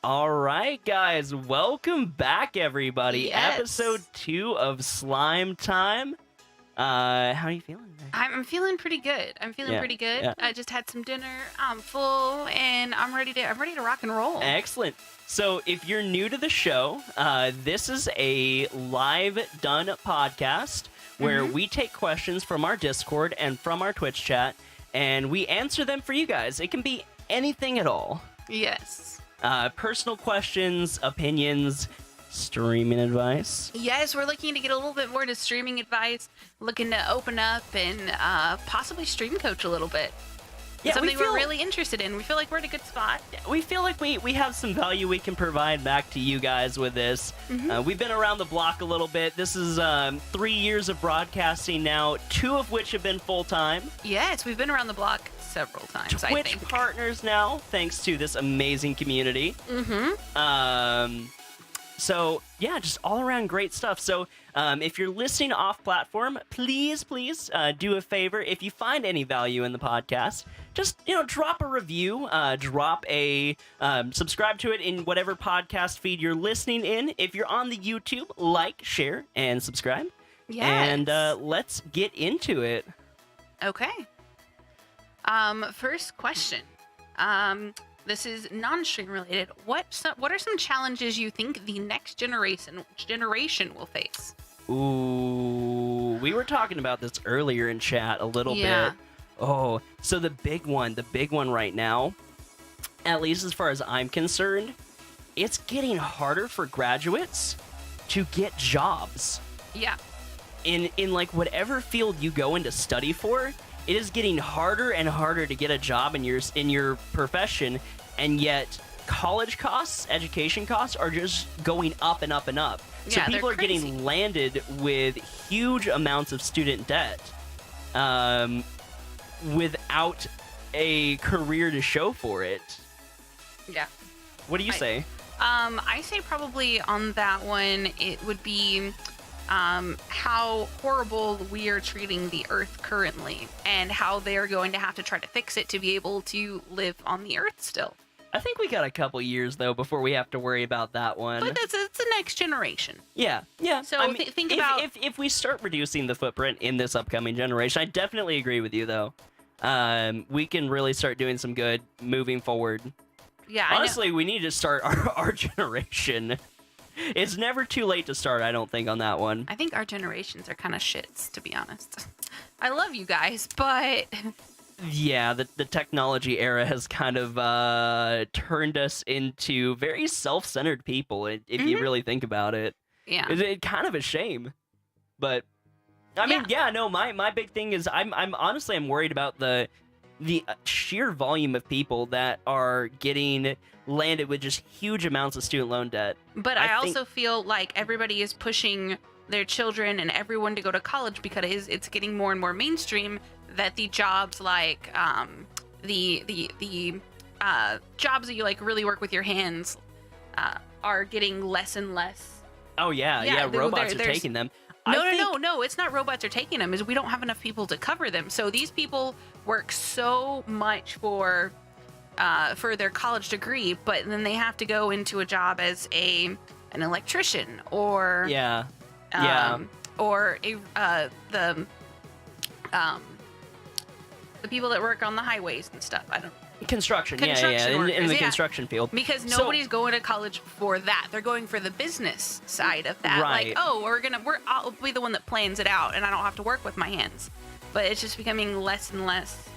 All right, guys, welcome back, everybody. Yes. Episode 2 of Slime Time. How are you feeling there? I'm feeling pretty good. Yeah. I just had some dinner. I'm full, and I'm ready to rock and roll. Excellent. So, if you're new to the show, this is a live done podcast where we take questions from our Discord and from our Twitch chat, and we answer them for you guys. It can be anything at all. Yes. Personal questions, opinions, streaming advice. Yes, we're looking to get a little bit more to streaming advice, looking to open up and possibly stream coach a little bit. Yeah, Something we're really interested in. We feel like we're in a good spot. We feel like we have some value we can provide back to you guys with this. We've been around the block a little bit. This is 3 years of broadcasting now, 2 of which have been full-time. Yes, we've been around the block several times, I Twitch think. partners now, thanks to this amazing community. So, yeah, just all around great stuff. So, if you're listening off platform, please do a favor. If you find any value in the podcast, just, drop a review, subscribe to it in whatever podcast feed you're listening in. If you're on the YouTube, like, share, and subscribe. Yes. And let's get into it. Okay. First question. This is non-stream related. What are some challenges you think the next generation will face? Ooh, we were talking about this earlier in chat a little bit. Oh, so the big one right now, at least as far as I'm concerned, it's getting harder for graduates to get jobs. Yeah. In like whatever field you go into study for, it is getting harder and harder to get a job in your profession, and yet college costs, education costs are just going up and up and up. So Yeah, people they're are getting landed with huge amounts of student debt without a career to show for it. Yeah. What do you say? I say probably on that one, it would be how horrible we are treating the Earth currently, and how they're going to have to try to fix it to be able to live on the Earth still. I think we got a couple years, though, before we have to worry about that one. But it's the next generation. Yeah. So I mean, think about... If we start reducing the footprint in this upcoming generation, I definitely agree with you, though. We can really start doing some good moving forward. Yeah, honestly, we need to start our generation. It's never too late to start, I don't think, on that one. I think our generations are kind of shits, to be honest. I love you guys, but... Yeah, the technology era has kind of turned us into very self-centered people, if you really think about it. Yeah. It's kind of a shame. But, I mean, my big thing is I'm honestly worried about the sheer volume of people that are getting landed with just huge amounts of student loan debt. But I also feel like everybody is pushing their children and everyone to go to college because it's getting more and more mainstream that the jobs like the jobs that you like really work with your hands are getting less and less. Oh yeah, robots are taking them. No, it's not robots are taking them. Is we don't have enough people to cover them. So these people work so much for their college degree, but then they have to go into a job as an electrician or or the people that work on the highways and stuff. Construction workers, in the construction field. Because nobody's going to college for that. They're going for the business side of that. Right. Like, I'll be the one that plans it out, and I don't have to work with my hands. But it's just becoming less and less.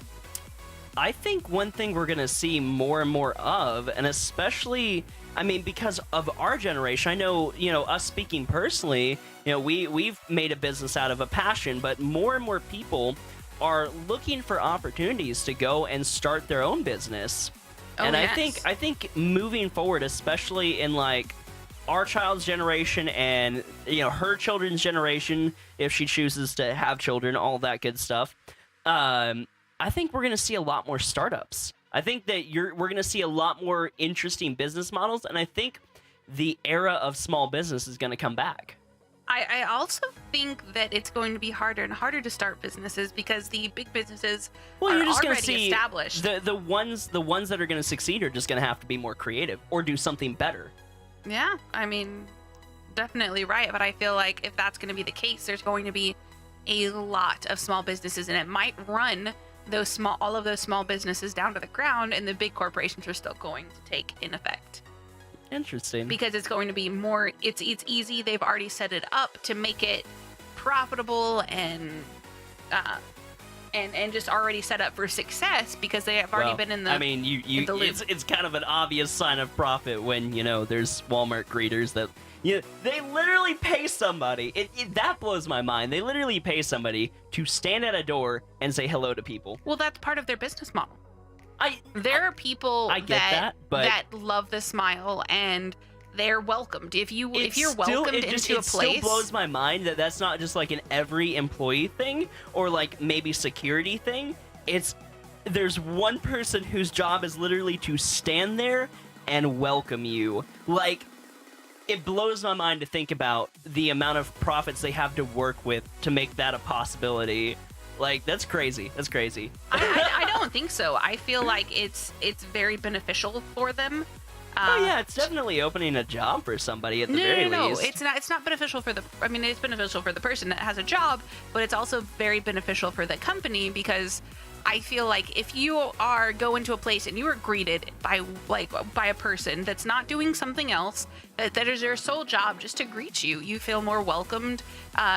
I think one thing we're going to see more and more of, and especially, I mean, because of our generation, I know, us speaking personally, we've made a business out of a passion, but more and more people are looking for opportunities to go and start their own business. And yes. I think moving forward, especially in like our child's generation and her children's generation, if she chooses to have children, all that good stuff, I think we're going to see a lot more startups. I think that we're going to see a lot more interesting business models, and I think the era of small business is going to come back. I also think that it's going to be harder and harder to start businesses because the big businesses Well, are you're just gonna already see established. the ones that are gonna succeed are just gonna have to be more creative or do something better. Yeah, I mean, definitely right. But I feel like if that's going to be the case, there's going to be a lot of small businesses, and it might run all of those small businesses down to the ground, and the big corporations are still going to take in effect. Interesting. Because it's going to be more. It's easy. They've already set it up to make it profitable and just already set up for success because they have already been in the. I mean, in the loop. it's kind of an obvious sign of profit when there's Walmart greeters that they literally pay somebody. That blows my mind. They literally pay somebody to stand at a door and say hello to people. Well, that's part of their business model. There are people I get that, but that love the smile and they're welcomed. If you're welcomed into a place, it still blows my mind that that's not just like an every employee thing or like maybe security thing. There's one person whose job is literally to stand there and welcome you. Like, it blows my mind to think about the amount of profits they have to work with to make that a possibility. Like, that's crazy. That's crazy. I don't think so. I feel like it's very beneficial for them. Oh yeah, it's definitely opening a job for somebody at the very least. No, it's not. It's not beneficial for the. I mean, it's beneficial for the person that has a job, but it's also very beneficial for the company because I feel like if you go into a place and you are greeted by a person that's not doing something else, that is their sole job just to greet you, you feel more welcomed.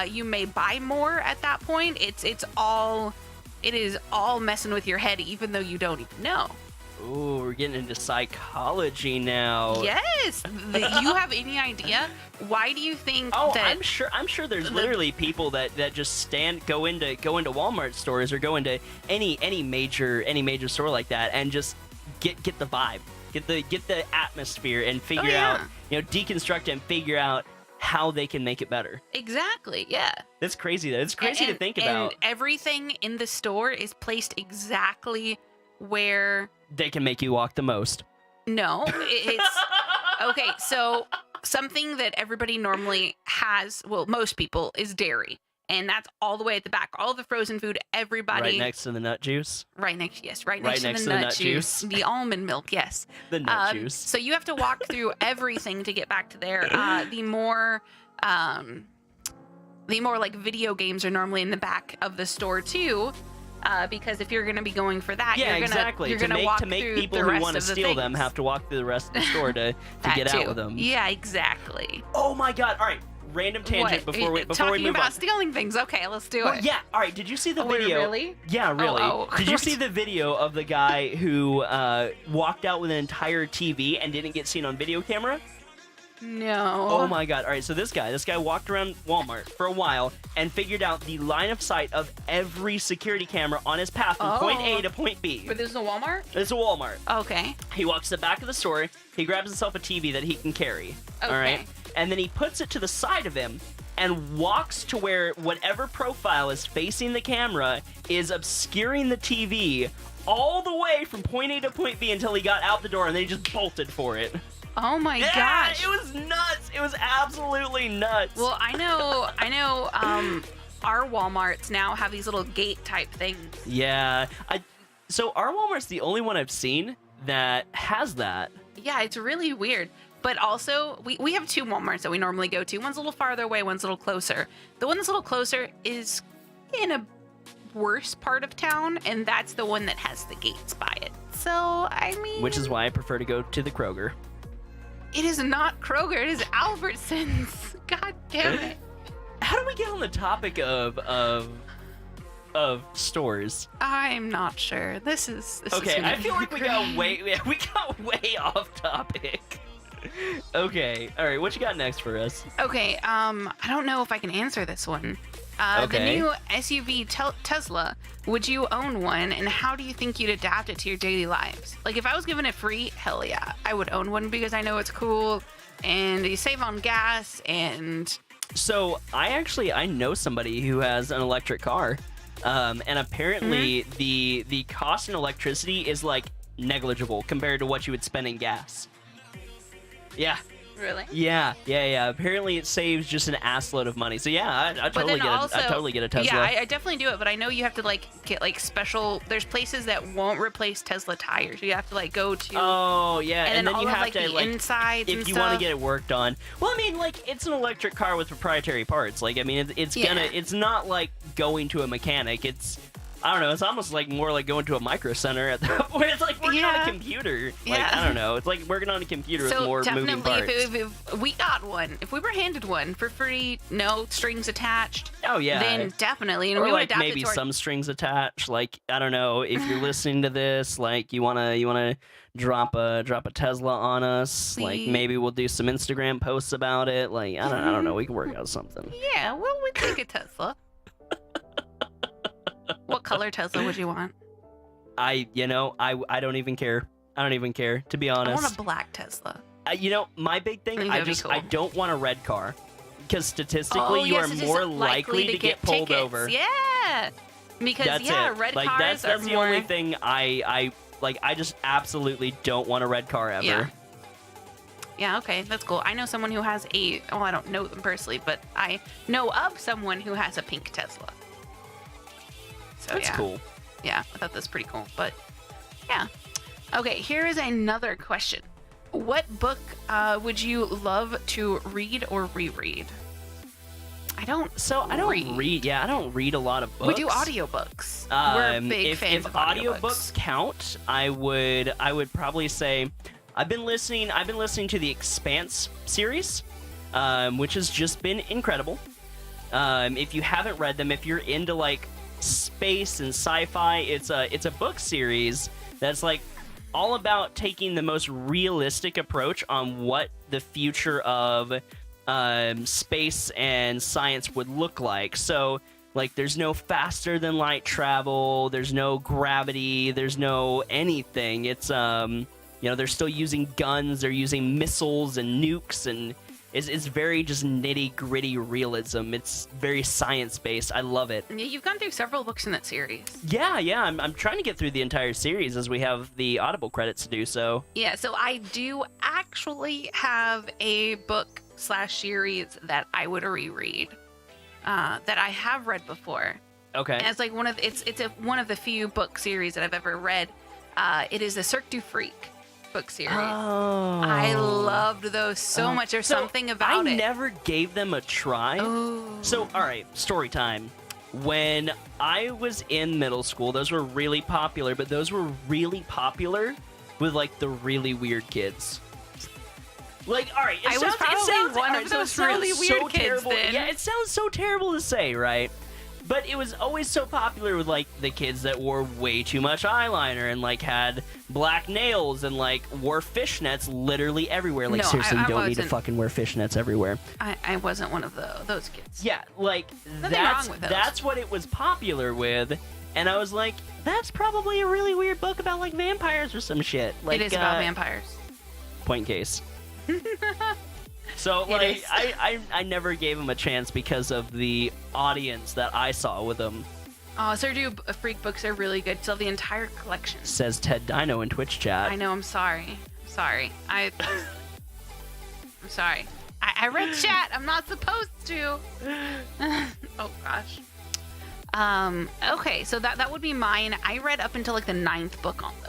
You may buy more at that point. It is all messing with your head, even though you don't even know. Ooh, we're getting into psychology now. Yes. You have any idea? Why do you think that... I'm sure there's literally people that just go into Walmart stores or go into any major store like that and just get the vibe, get the atmosphere and figure out, deconstruct it and figure out how they can make it better. Exactly. Yeah. That's crazy though. It's crazy to think about. And everything in the store is placed exactly where they can make you walk the most. No, it's okay. So something that everybody normally has, well, most people, is dairy, and that's all the way at the back. All the frozen food, everybody right next to the nut juice. Right next to the nut juice, the almond milk. Yes, the nut juice. So you have to walk through everything to get back to there. The more like video games are normally in the back of the store too. Because if you're going to be going for that, you're going to make people who want to steal them have to walk through the rest of the store to get out with them. Yeah, exactly. Oh my god! All right, random tangent before we move talking about stealing things. Okay, let's do it. Yeah. All right. Did you see the video? Really? Yeah, really. Oh. Did you see the video of the guy who walked out with an entire TV and didn't get seen on video camera? No. Oh my god. All right, so this guy walked around Walmart for a while and figured out the line of sight of every security camera on his path from point A to point B. But this is a Walmart? It's a Walmart. Okay. He walks to the back of the store, he grabs himself a TV that he can carry. Okay. All right? And then he puts it to the side of him and walks to where whatever profile is facing the camera is obscuring the TV all the way from point A to point B until he got out the door, and then he just bolted for it. Oh my gosh. It was nuts. It was absolutely nuts. Well, I know our Walmarts now have these little gate type things. Yeah. So our Walmart's the only one I've seen that has that. Yeah, it's really weird. But also, we have two Walmarts that we normally go to. One's a little farther away, one's a little closer. The one that's a little closer is in a worse part of town, and that's the one that has the gates by it. So, I mean... Which is why I prefer to go to the Kroger. It is not Kroger, it is Albertsons. God damn it. How do we get on the topic of stores? I'm not sure. This is okay, I feel like we got way off topic. Okay, all right, what you got next for us? Okay, I don't know if I can answer this one. The new SUV Tesla, would you own one, and how do you think you'd adapt it to your daily lives? Like, if I was given it free, hell yeah, I would own one because I know it's cool, and you save on gas, and... So, I know somebody who has an electric car, and apparently the cost in electricity is, like, negligible compared to what you would spend in gas. Yeah. Really? Yeah. Apparently, it saves just an ass load of money. So yeah, I But then also, I totally get a Tesla. Yeah, I definitely do it, but I know you have to like get like special. There's places that won't replace Tesla tires. You have to like go to. Oh yeah, and then you all of have like to the like insides if and you stuff. want to get it worked on. Well, I mean, like it's an electric car with proprietary parts. Like I mean, it's Yeah. gonna. It's not like going to a mechanic. I don't know. It's almost like more like going to a micro center at that point. It's like working on a computer. Like, Yeah. I don't know. It's like working on a computer with more moving parts. If we got one, if we were handed one for free, no strings attached. Oh yeah. Then definitely, and Or we would like adapt maybe it to our, some strings attached. Like I don't know if you're listening to this. Like you wanna drop a Tesla on us. Like Please. maybe we'll do some Instagram posts about it. Like I don't know. We can work out something. Yeah, well, we take a Tesla. What color Tesla would you want? I don't even care. I don't even care, to be I honest. want a black Tesla. My big thing, I think that'd be cool. I don't want a red car. Because statistically, you are more likely to get pulled tickets. over. Yeah. Because, That's it. red like, cars that's are the more... only thing I just absolutely don't want a red car ever. Yeah. Yeah, okay, that's cool. I know someone who has I don't know them personally, but I know of someone who has a pink Tesla. So, That's cool. Yeah, I thought that's pretty cool. But yeah. Okay, here is another question. What book would you love to read or reread? I don't read. Yeah, I don't read a lot of books. We do audiobooks. We're big fans of audiobooks count, I would probably say I've been listening to the Expanse series, which has just been incredible. If you haven't read them, if you're into like space and sci-fi, it's a book series that's like all about taking the most realistic approach on what the future of space and science would look like. So like there's no faster than light travel, there's no gravity, there's no anything. It's they're still using guns, they're using missiles and nukes, and it's very just nitty-gritty realism. It's very science-based. I love it. Yeah, you've gone through several books in that series. Yeah. I'm trying to get through the entire series as we have the Audible credits to do so. Yeah, so I do actually have a book/series that I would reread that I have read before. Okay. And it's like one of the few book series that I've ever read. It is the Cirque du Freak book series. Oh. I loved those so much. There's something about it. I never gave them a try. Oh. So, all right, story time. When I was in middle school, those were really popular, but those were really popular with like the really weird kids. Like, all right, I was probably one of those really weird kids then. Yeah, it sounds so terrible to say, right? But it was always so popular with, like, the kids that wore way too much eyeliner and, like, had black nails and, like, wore fishnets literally everywhere. Like, No, seriously, I you don't need to wasn't. fucking wear fishnets everywhere. I wasn't one of those kids. Yeah, like, Nothing wrong with those. that's what it was popular with. And I was like, that's probably a really weird book about, like, vampires or some shit. Like, It is about vampires. Point case. So, like, I never gave him a chance because of the audience that I saw with him. Oh, Cirque du Freak books are really good. Still, the entire collection. Says Ted Dino in Twitch chat. I know, I'm sorry. I'm sorry. I read chat. I'm not supposed to. Oh, gosh. Okay, so that would be mine. I read up until, like, the 9th book on those.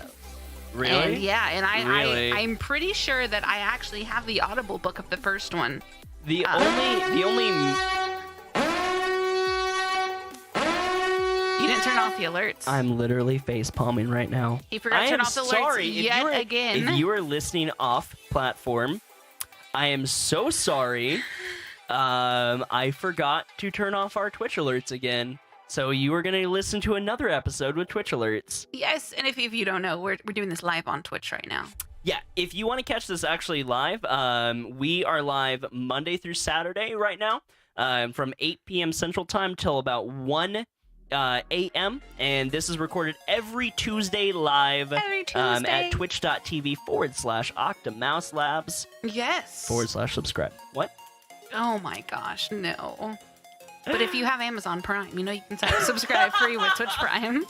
Really? And yeah, Really? I'm pretty sure that I actually have the Audible book of the first one. The only You didn't turn off the alerts. I'm literally face palming right now. He forgot to turn off the alerts yet again. If you are listening off platform, I am so sorry. I forgot to turn off our Twitch alerts again. So you are going to listen to another episode with Twitch alerts. Yes, and if you don't know, we're doing this live on Twitch right now. Yeah, if you want to catch this actually live, we are live Monday through Saturday right now, from 8 p.m. Central Time till about 1 a.m. And this is recorded every Tuesday live at twitch.tv/OctomouseLabs. Yes. /subscribe. What? Oh my gosh, no. But if you have Amazon Prime, you know you can subscribe free with Twitch Prime.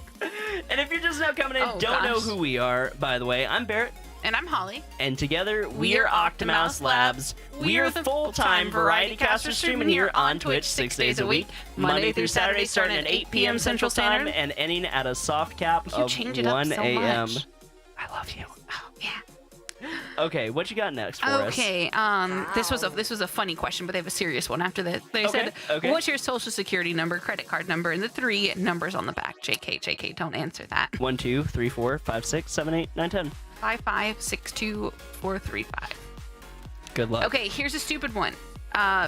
And if you're just now coming in, know who we are, by the way. I'm Barrett. And I'm Holly. And together, we are Octomouse Labs. We are the full-time variety casters streaming here on Twitch 6 days a week, Monday through Saturday, starting at 8 p.m. Central Time and ending at a soft cap of 1 a.m. I love you. Oh, yeah. Okay, what you got next for us? Okay, this was a funny question, but they have a serious one after that. They said, "What's your social security number, credit card number, and the 3 numbers on the back?" JK, don't answer that. 1, 2, 3, 4, 5, 6, 7, 8, 9, 10. 5 5 6 2 4 3 5. Good luck. Okay, here's a stupid one.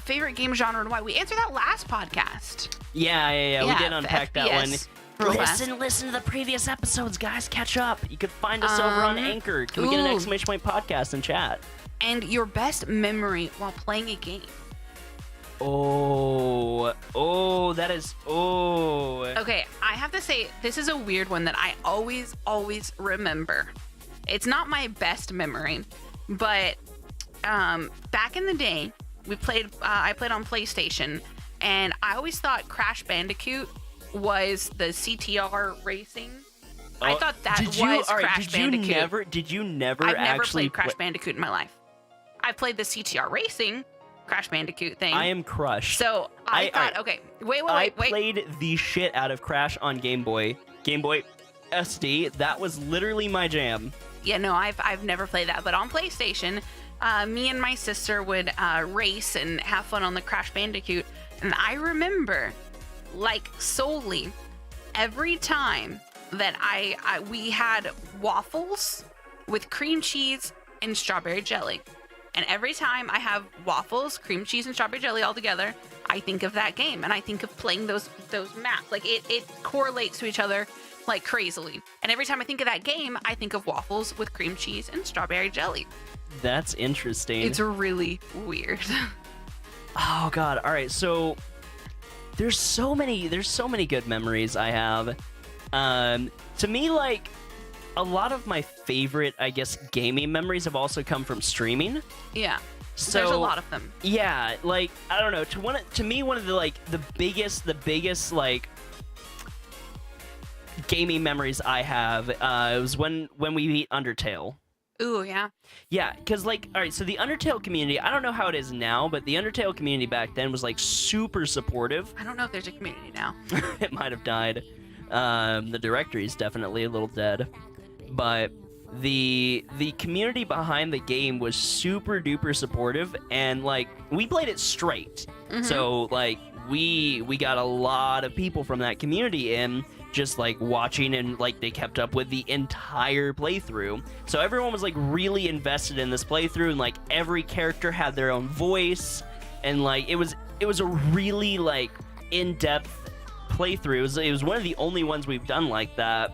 Favorite game genre and why? We answered that last podcast. Yeah. We did unpack that one. Listen to the previous episodes, guys. Catch up. You could find us over on Anchor. Can we get an exclamation point podcast in chat? And your best memory while playing a game. That is. Okay, I have to say, this is a weird one that I always remember. It's not my best memory, but back in the day, I played on PlayStation, and I always thought Crash Bandicoot was the CTR racing. I thought that was Crash Bandicoot. Did you never I've never actually played Crash Bandicoot in my life. I played the CTR racing Crash Bandicoot thing. I am crushed. So I thought, okay, wait. I played the shit out of Crash on Game Boy SD. That was literally my jam. Yeah, no, I've never played that, but on PlayStation, me and my sister would race and have fun on the Crash Bandicoot, and I remember, like, solely every time that we had waffles with cream cheese and strawberry jelly. And every time I have waffles, cream cheese, and strawberry jelly all together, I think of that game, and I think of playing those maps. Like, it correlates to each other like crazily. And every time I think of that game, I think of waffles with cream cheese and strawberry jelly. That's interesting. It's really weird. Oh God! All right, so there's so many good memories I have. To me, like, a lot of my favorite, I guess, gaming memories have also come from streaming. Yeah. So there's a lot of them. Yeah, like, I don't know. To me, one of the the biggest like gaming memories I have was when we beat Undertale. Ooh, yeah. Yeah, because, like, all right, so the Undertale community, I don't know how it is now, but the Undertale community back then was, like, super supportive. I don't know if there's a community now. It might have died. The directory is definitely a little dead. But the community behind the game was super duper supportive, and, like, we played it straight. Mm-hmm. So, like, we got a lot of people from that community in, just, like, watching, and, like, they kept up with the entire playthrough. So everyone was, like, really invested in this playthrough, and, like, every character had their own voice, and, like, it was a really, like, in-depth playthrough. It was one of the only ones we've done like that.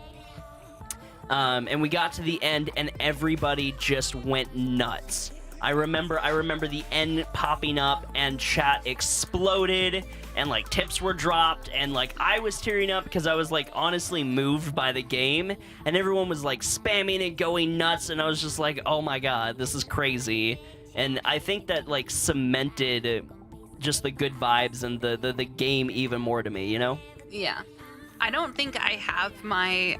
And we got to the end, and everybody just went nuts. I remember the end popping up, and chat exploded, and, like, tips were dropped, and, like, I was tearing up because I was, like, honestly moved by the game, and everyone was, like, spamming and going nuts, and I was just like, oh my God, this is crazy. And I think that, like, cemented just the good vibes and the game even more to me, you know? Yeah. I don't think I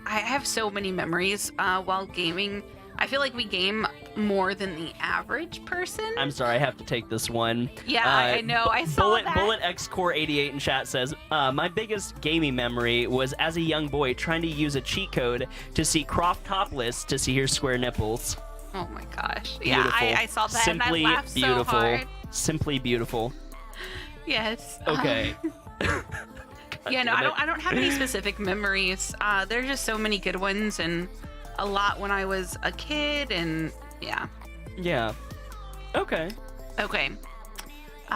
have so many memories while gaming. I feel like we game more than the average person. I'm sorry, I have to take this one. Yeah, I know. I saw that. Bullet X Core 88 in chat says, my biggest gaming memory was as a young boy trying to use a cheat code to see Croft topless to see her square nipples. Oh my gosh. Beautiful. Yeah, I saw that. Simply and I laughed beautiful. So hard. Simply beautiful. Yes. Okay. Yeah, no, I don't have any specific memories. There's just so many good ones, and a lot when I was a kid, and yeah. Yeah. Okay.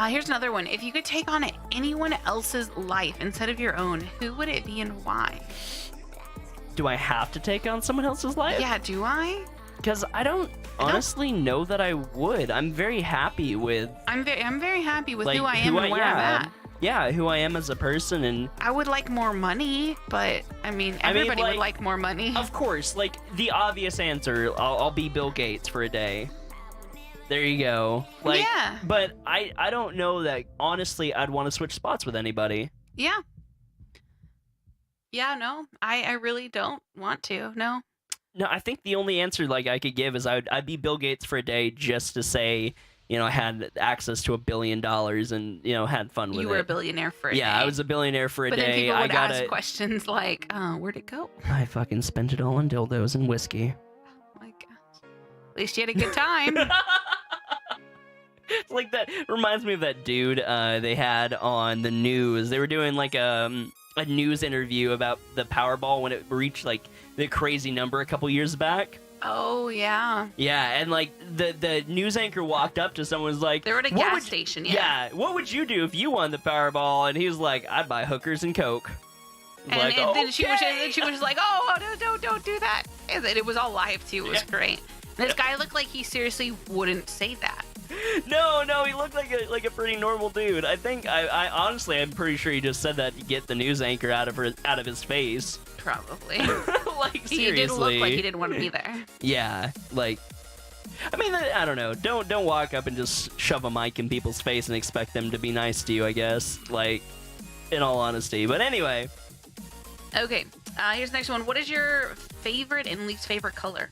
Here's another one. If you could take on anyone else's life instead of your own, who would it be and why? Do I have to take on someone else's life? Yeah, do I? Because I don't honestly know that I would. I'm very happy with... I'm very happy with like, who I am and where I'm at. Yeah, who I am as a person, and... I would like more money, but, I mean, everybody would like more money. Of course, like, the obvious answer, I'll be Bill Gates for a day. There you go. Like, yeah. But I don't know that, honestly, I'd want to switch spots with anybody. Yeah. Yeah, no, I really don't want to, no. No, I think the only answer like I could give is I'd be Bill Gates for a day just to say, I had access to $1 billion and had fun with it. You were a billionaire for a day. Yeah, I was a billionaire for a but day. Then people would I got ask questions like, where'd it go? I fucking spent it all on dildos and whiskey. Oh my gosh. At least you had a good time. It's like that reminds me of that dude they had on the news. They were doing like a news interview about the Powerball when it reached like the crazy number a couple years back. Oh, yeah. Yeah, and like the news anchor walked up to someone and was like, they were at a gas station, yeah. What would you do if you won the Powerball? And he was like, I'd buy hookers and coke. And, like, and then okay. she was like, oh, don't do that. And it was all live too. It was great. And this guy looked like he seriously wouldn't say that. No, he looked like a pretty normal dude. I think I honestly I'm pretty sure he just said that to get the news anchor out of his face. Probably. Like seriously. He did look like he didn't want to be there. Yeah, like I mean, I don't know. Don't walk up and just shove a mic in people's face and expect them to be nice to you, I guess. Like, in all honesty. But anyway. Okay, here's the next one. What is your favorite and least favorite color?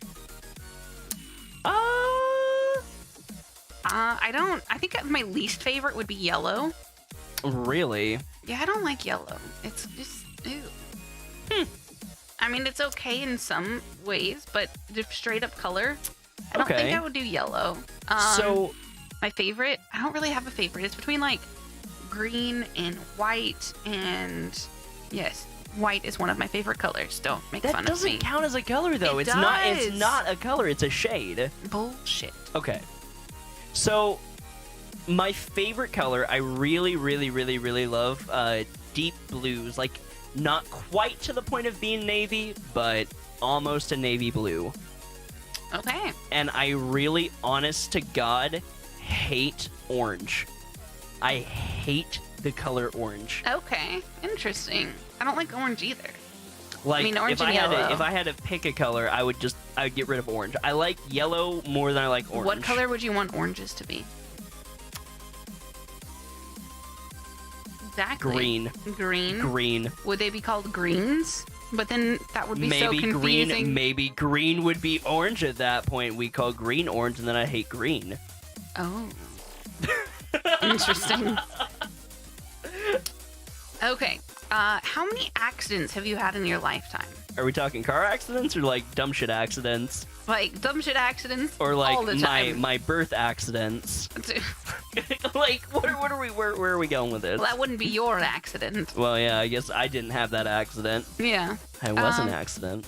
I think my least favorite would be yellow. Really? Yeah, I don't like yellow. It's just, ew. I mean, it's okay in some ways, but the straight up color, I don't think I would do yellow. So, my favorite, I don't really have a favorite. It's between like green and white, and yes, white is one of my favorite colors. Don't make fun of me. That doesn't count as a color though. It's not a color, it's a shade. Bullshit. Okay. So, my favorite color, I really, really, really, really love deep blues. Like, not quite to the point of being navy, but almost a navy blue. Okay. And I really, honest to God, hate orange. I hate the color orange. Okay, interesting. I don't like orange either. Like, I mean, orange if and yellow. if I had to pick a color, I would get rid of orange. I like yellow more than I like orange. What color would you want oranges to be? Exactly. Green. Green. Would they be called greens? But then that would be so confusing. Maybe green would be orange at that point. We call green orange, and then I hate green. Oh. Interesting. Okay. How many accidents have you had in your lifetime? Are we talking car accidents or like dumb shit accidents? Like dumb shit accidents? Or like all the time. my birth accidents? Like where are we going with this? Well, that wouldn't be your accident. Well, yeah, I guess I didn't have that accident. Yeah. I was an accident.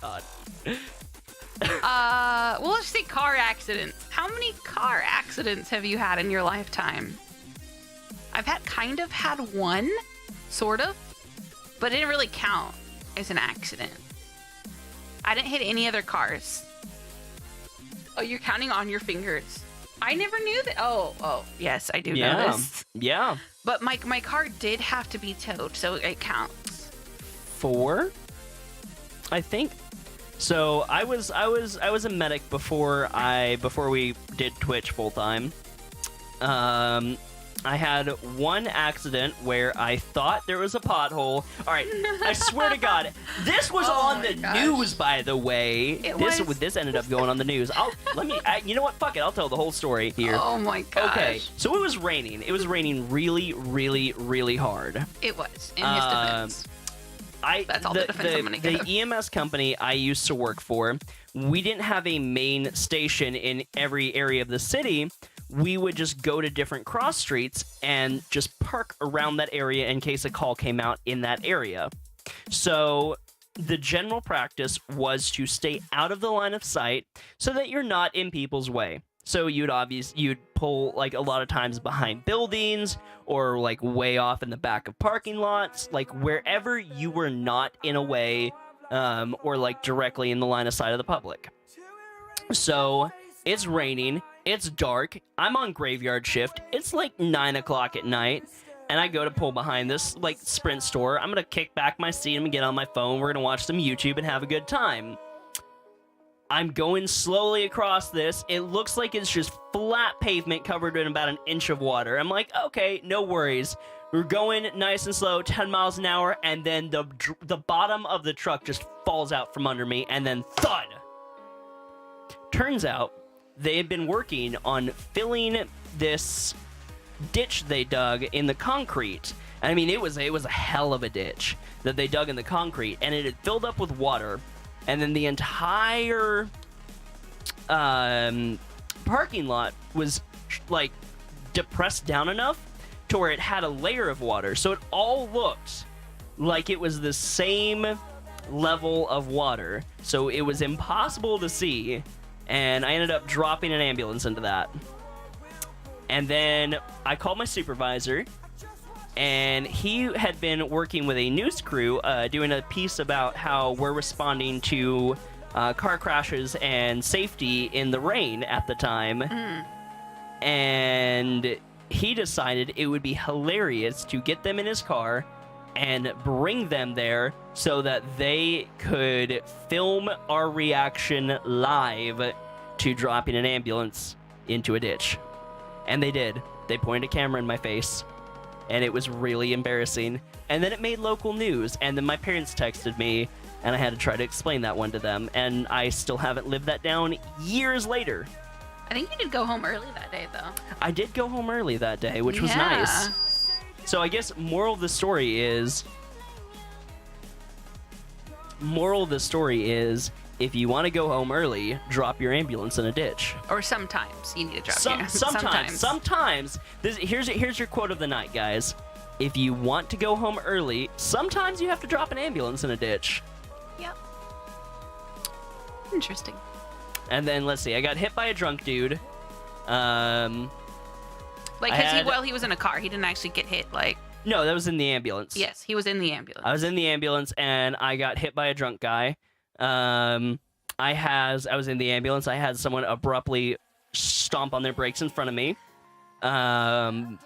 God. Well, let's say car accidents. How many car accidents have you had in your lifetime? I've had one, sort of, but it didn't really count as an accident. I didn't hit any other cars. Oh, you're counting on your fingers. I never knew that. Oh, yes, I do know this. Yeah. But my car did have to be towed, so it counts. 4, I think. So I was a medic before we did Twitch full time. I had one accident where I thought there was a pothole. All right, I swear to God, this was on the news, by the way. This ended up going on the news. You know what? Fuck it. I'll tell the whole story here. Oh my gosh. Okay, so it was raining. It was raining really, really, really hard. It was, in his defense. That's all the defense I'm gonna give. The EMS company I used to work for, we didn't have a main station in every area of the city. We would just go to different cross streets and just park around that area in case a call came out in that area. So the general practice was to stay out of the line of sight so that you're not in people's way. So you'd pull like a lot of times behind buildings or like way off in the back of parking lots, like wherever you were not in a way or like directly in the line of sight of the public. So it's raining. It's dark. I'm on graveyard shift. It's like 9 o'clock at night. And I go to pull behind this like Sprint store. I'm going to kick back my seat. I'm going to get on my phone. We're going to watch some YouTube and have a good time. I'm going slowly across this. It looks like it's just flat pavement covered in about an inch of water. I'm like, okay, no worries. We're going nice and slow, 10 miles an hour, and then the bottom of the truck just falls out from under me, and then thud! Turns out, they had been working on filling this ditch they dug in the concrete. I mean, it was a hell of a ditch that they dug in the concrete, and it had filled up with water, and then the entire parking lot was like depressed down enough to where it had a layer of water, so it all looked like it was the same level of water, so it was impossible to see, and I ended up dropping an ambulance into that. And then I called my supervisor, and he had been working with a news crew doing a piece about how we're responding to car crashes and safety in the rain at the time. And he decided it would be hilarious to get them in his car and bring them there so that they could film our reaction live to dropping an ambulance into a ditch. And they did. They pointed a camera in my face, and it was really embarrassing. And then it made local news, and then my parents texted me, and I had to try to explain that one to them, and I still haven't lived that down years later. I think you did go home early that day, though. I did go home early that day, which was nice. So I guess moral of the story is, if you want to go home early, drop your ambulance in a ditch. Or sometimes you need to drop Sometimes. Here's your quote of the night, guys. If you want to go home early, sometimes you have to drop an ambulance in a ditch. Yep. Interesting. And then, let's see, I got hit by a drunk dude. He was in a car. He didn't actually get hit, like... No, that was in the ambulance. Yes, he was in the ambulance. I was in the ambulance, and I got hit by a drunk guy. I was in the ambulance. I had someone abruptly stomp on their brakes in front of me. So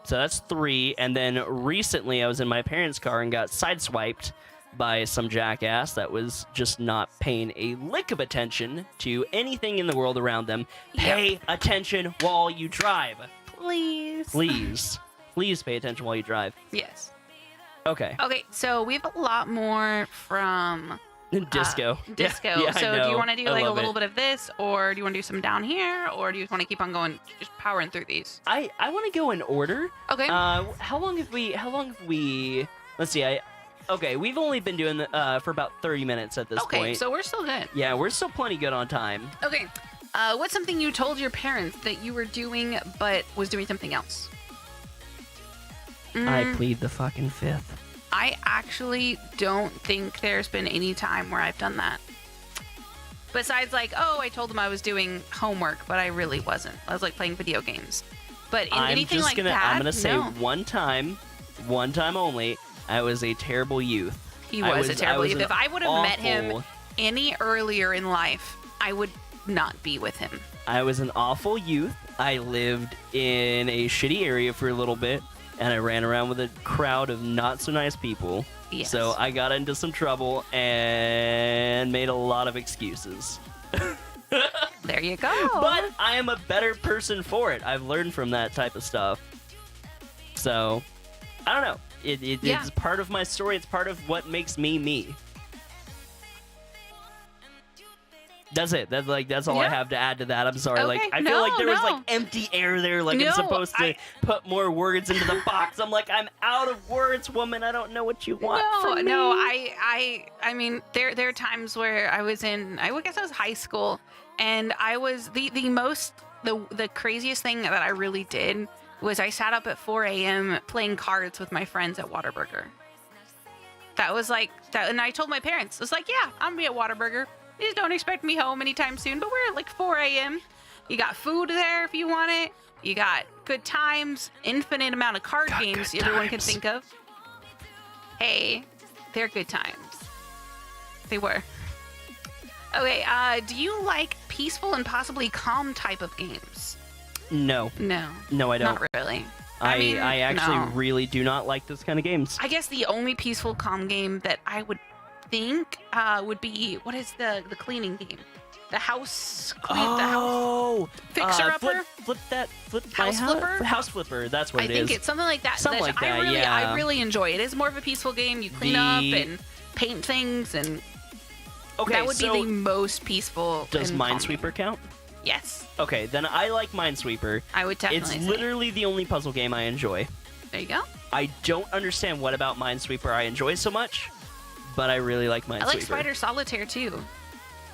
that's 3. And then recently I was in my parents' car and got sideswiped by some jackass that was just not paying a lick of attention to anything in the world around them. Yep. Pay attention while you drive. Please. Please pay attention while you drive. Yes. Okay, so we have a lot more from... Disco. Yeah, so do you want to do like a little it. bit of this, or do you want to do some down here, or do you want to keep on going, just powering through these? I want to go in order. Okay. How long have we? Let's see. We've only been doing for about 30 minutes at this point. Okay, so we're still good. Yeah, we're still plenty good on time. Okay. What's something you told your parents that you were doing, but was doing something else? I plead the fucking fifth. I actually don't think there's been any time where I've done that. Besides, like, I told them I was doing homework, but I really wasn't. I was, like, playing video games. But anything like that, I'm gonna say no. one time only, I was a terrible youth. He was a terrible youth. If I would have met him any earlier in life, I would not be with him. I was an awful youth. I lived in a shitty area for a little bit, and I ran around with a crowd of not so nice people. Yes. So I got into some trouble and made a lot of excuses. There you go. But I am a better person for it. I've learned from that type of stuff. So, I don't know. It's part of my story. It's part of what makes me me. That's it. That's all I have to add to that. I'm sorry. Okay. I feel like there was like empty air there. Like I'm supposed to put more words into the box. I'm like, I'm out of words, woman. I don't know what you want from me. No. I mean, there are times where I guess I was high school, and I was the craziest thing that I really did was I sat up at 4 a.m. playing cards with my friends at Whataburger. That was like that, and I told my parents, I was like, yeah, I'm gonna be at Whataburger. Just don't expect me home anytime soon, but we're at like 4 a.m. You got food there if you want it. You got good times, infinite amount of card games everyone can think of. Hey, they're good times. They were. Okay, do you like peaceful and possibly calm type of games? No. No, I don't. Not really. I actually really do not like those kind of games. I guess the only peaceful, calm game that I would think would be, what is the cleaning game? The house Fixer Upper? Flip House Flipper? House Flipper. That's what I it think is. it's something like that. Something like that, yeah. I really enjoy it. It's more of a peaceful game. You clean up and paint things, and Okay, that would so be the most peaceful. does and calming. Minesweeper count? Yes, Okay, then I like Minesweeper. I would definitely. It's say. literally the only puzzle game I enjoy. There you go. I don't understand what about Minesweeper I enjoy so much, but I really like Minesweeper. I like Spider Solitaire too.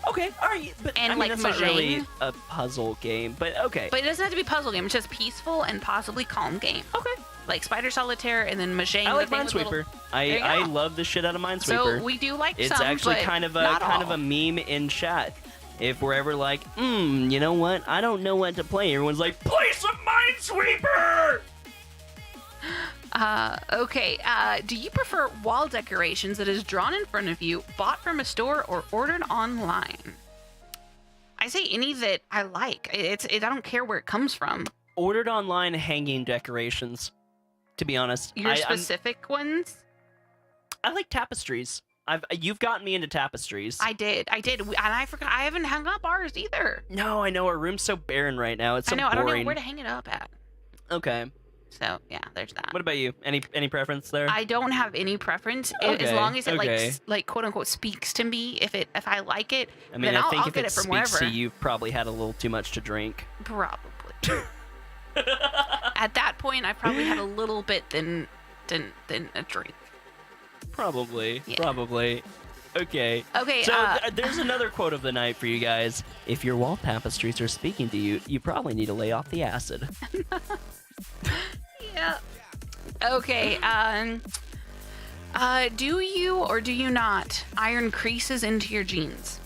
Okay, all right, but And, I mean, like, that's not really Mahjong. a puzzle game, but okay. But it doesn't have to be a puzzle game. It's just peaceful and possibly calm game. Okay. Like Spider Solitaire and then Mahjong. I like the thing with Minesweeper. There you I go. love the shit out of Minesweeper. So we do like It's some, actually but kind of not a all. meme in chat. If we're ever like, you know what? I don't know what to play. Everyone's like, play some Minesweeper! Okay. Do you prefer wall decorations that is drawn in front of you, bought from a store, or ordered online? I say any that I like. I don't care where it comes from. Ordered online hanging decorations. To be honest, Your specific ones? I like tapestries. You've gotten me into tapestries. I did, and I forgot. I haven't hung up ours either. No, I know our room's so barren right now. It's so I know. boring. I don't know where to hang it up at. Okay. So yeah, there's that. What about you? Any preference there? I don't have any preference Okay, as long as it okay. like quote unquote speaks to me. If I like it, I mean, then I think I'll if get it it from speaks wherever. to you, you've probably had a little too much to drink. Probably. At that point, I probably had a little bit than a drink. Probably. Yeah. Probably. Okay. Okay. So there's another quote of the night for you guys. If your wall tapestries are speaking to you, you probably need to lay off the acid. Yeah. Okay. Do you or do you not iron creases into your jeans?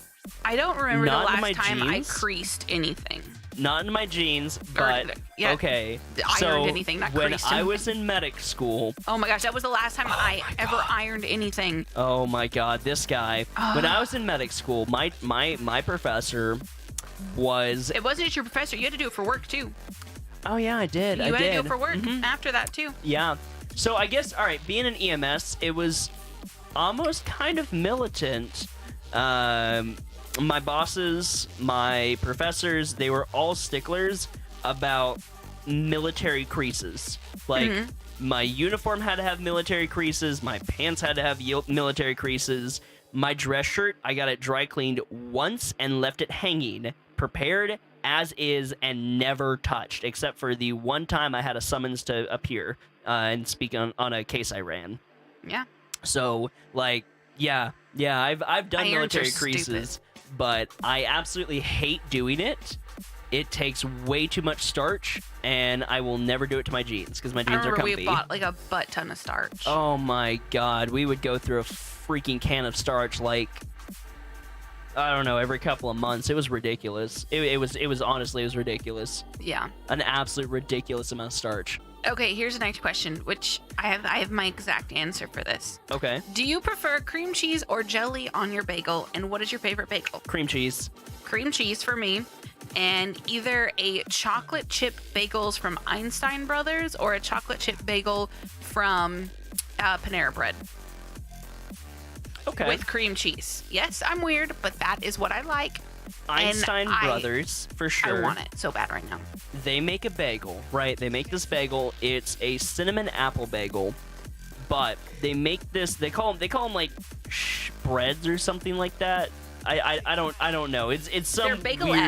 I don't remember Not the in my last time I jeans? creased anything. Not in my jeans, but yeah, okay. ironed So anything, not when creased I anything. was in medic school, Oh my gosh, that was the last time I ever ironed anything. oh my god, this guy. When I was in medic school, my professor was. It wasn't just your professor. You had to do it for work too. Oh yeah, I did. You I had to did. do it for work Mhm. after that too. Yeah. So I guess, all right, being an EMS, it was almost kind of militant. My bosses, my professors, they were all sticklers about military creases. Like, my uniform had to have military creases, my pants had to have military creases. My dress shirt, I got it dry cleaned once and left it hanging, prepared as is, and never touched, except for the one time I had a summons to appear and speak on a case I ran. Yeah. So, like, yeah, I've done Irons military are creases, but I absolutely hate doing it. It takes way too much starch, and I will never do it to my jeans because my I jeans are remember comfy. we bought like a butt ton of starch. Oh my god, we would go through a freaking can of starch like, I don't know, every couple of months. It was ridiculous. It was honestly, it was ridiculous. Yeah. An absolute ridiculous amount of starch. Okay, here's the next question, which I have my exact answer for this. Okay. Do you prefer cream cheese or jelly on your bagel? And what is your favorite bagel? Cream cheese. Cream cheese for me. And either a chocolate chip bagels from Einstein Brothers or a chocolate chip bagel from Panera Bread. Okay. With cream cheese. Yes, I'm weird, but that is what I like. Einstein Brothers, for sure. I want it so bad right now. They make a bagel, right? They make this bagel. It's a cinnamon apple bagel, but they make this. They call them like spreads or something like that. I don't know. It's some They're weird.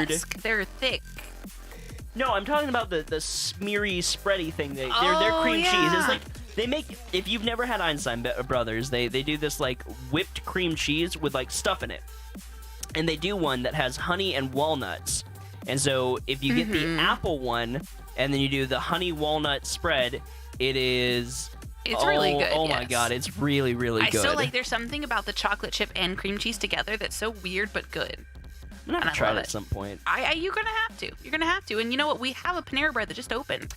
bagel-esque. They're thick. No, I'm talking about the smeary spready thing. They're cream cheese. yeah. It's like they make. If you've never had Einstein Brothers, they do this like whipped cream cheese with like stuff in it. And they do one that has honey and walnuts. And so if you get the apple one and then you do the honey walnut spread, it is... It's really good, Oh my yes. god, it's really, really I good. still like, there's something about the chocolate chip and cream cheese together that's so weird but good. I'm gonna and I try love it at it. some point. You're gonna have to. You're gonna have to. And you know what? We have a Panera Bread that just opened.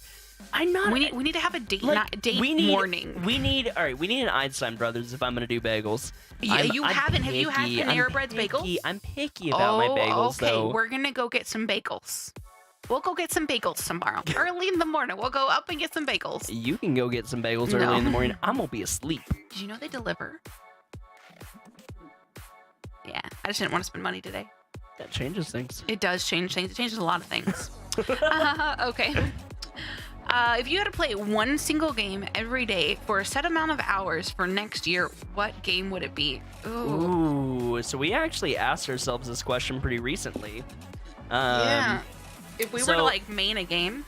I'm not... We need to have a date, we need, morning. We need an Einstein Brothers if I'm gonna do bagels. Yeah, I'm have you had picky. Panera Bread's bagels? I'm picky about my bagels, okay. though. We're gonna go get some bagels. We'll go get some bagels tomorrow. Early in the morning. We'll go up and get some bagels. You can go get some bagels early in the morning. I'm gonna be asleep. Did you know they deliver? Yeah, I just didn't want to spend money today. That changes things. It does change things. It changes a lot of things. Okay. If you had to play one single game every day for a set amount of hours for next year, what game would it be? Ooh, so we actually asked ourselves this question pretty recently. Yeah. If we were to like main a game.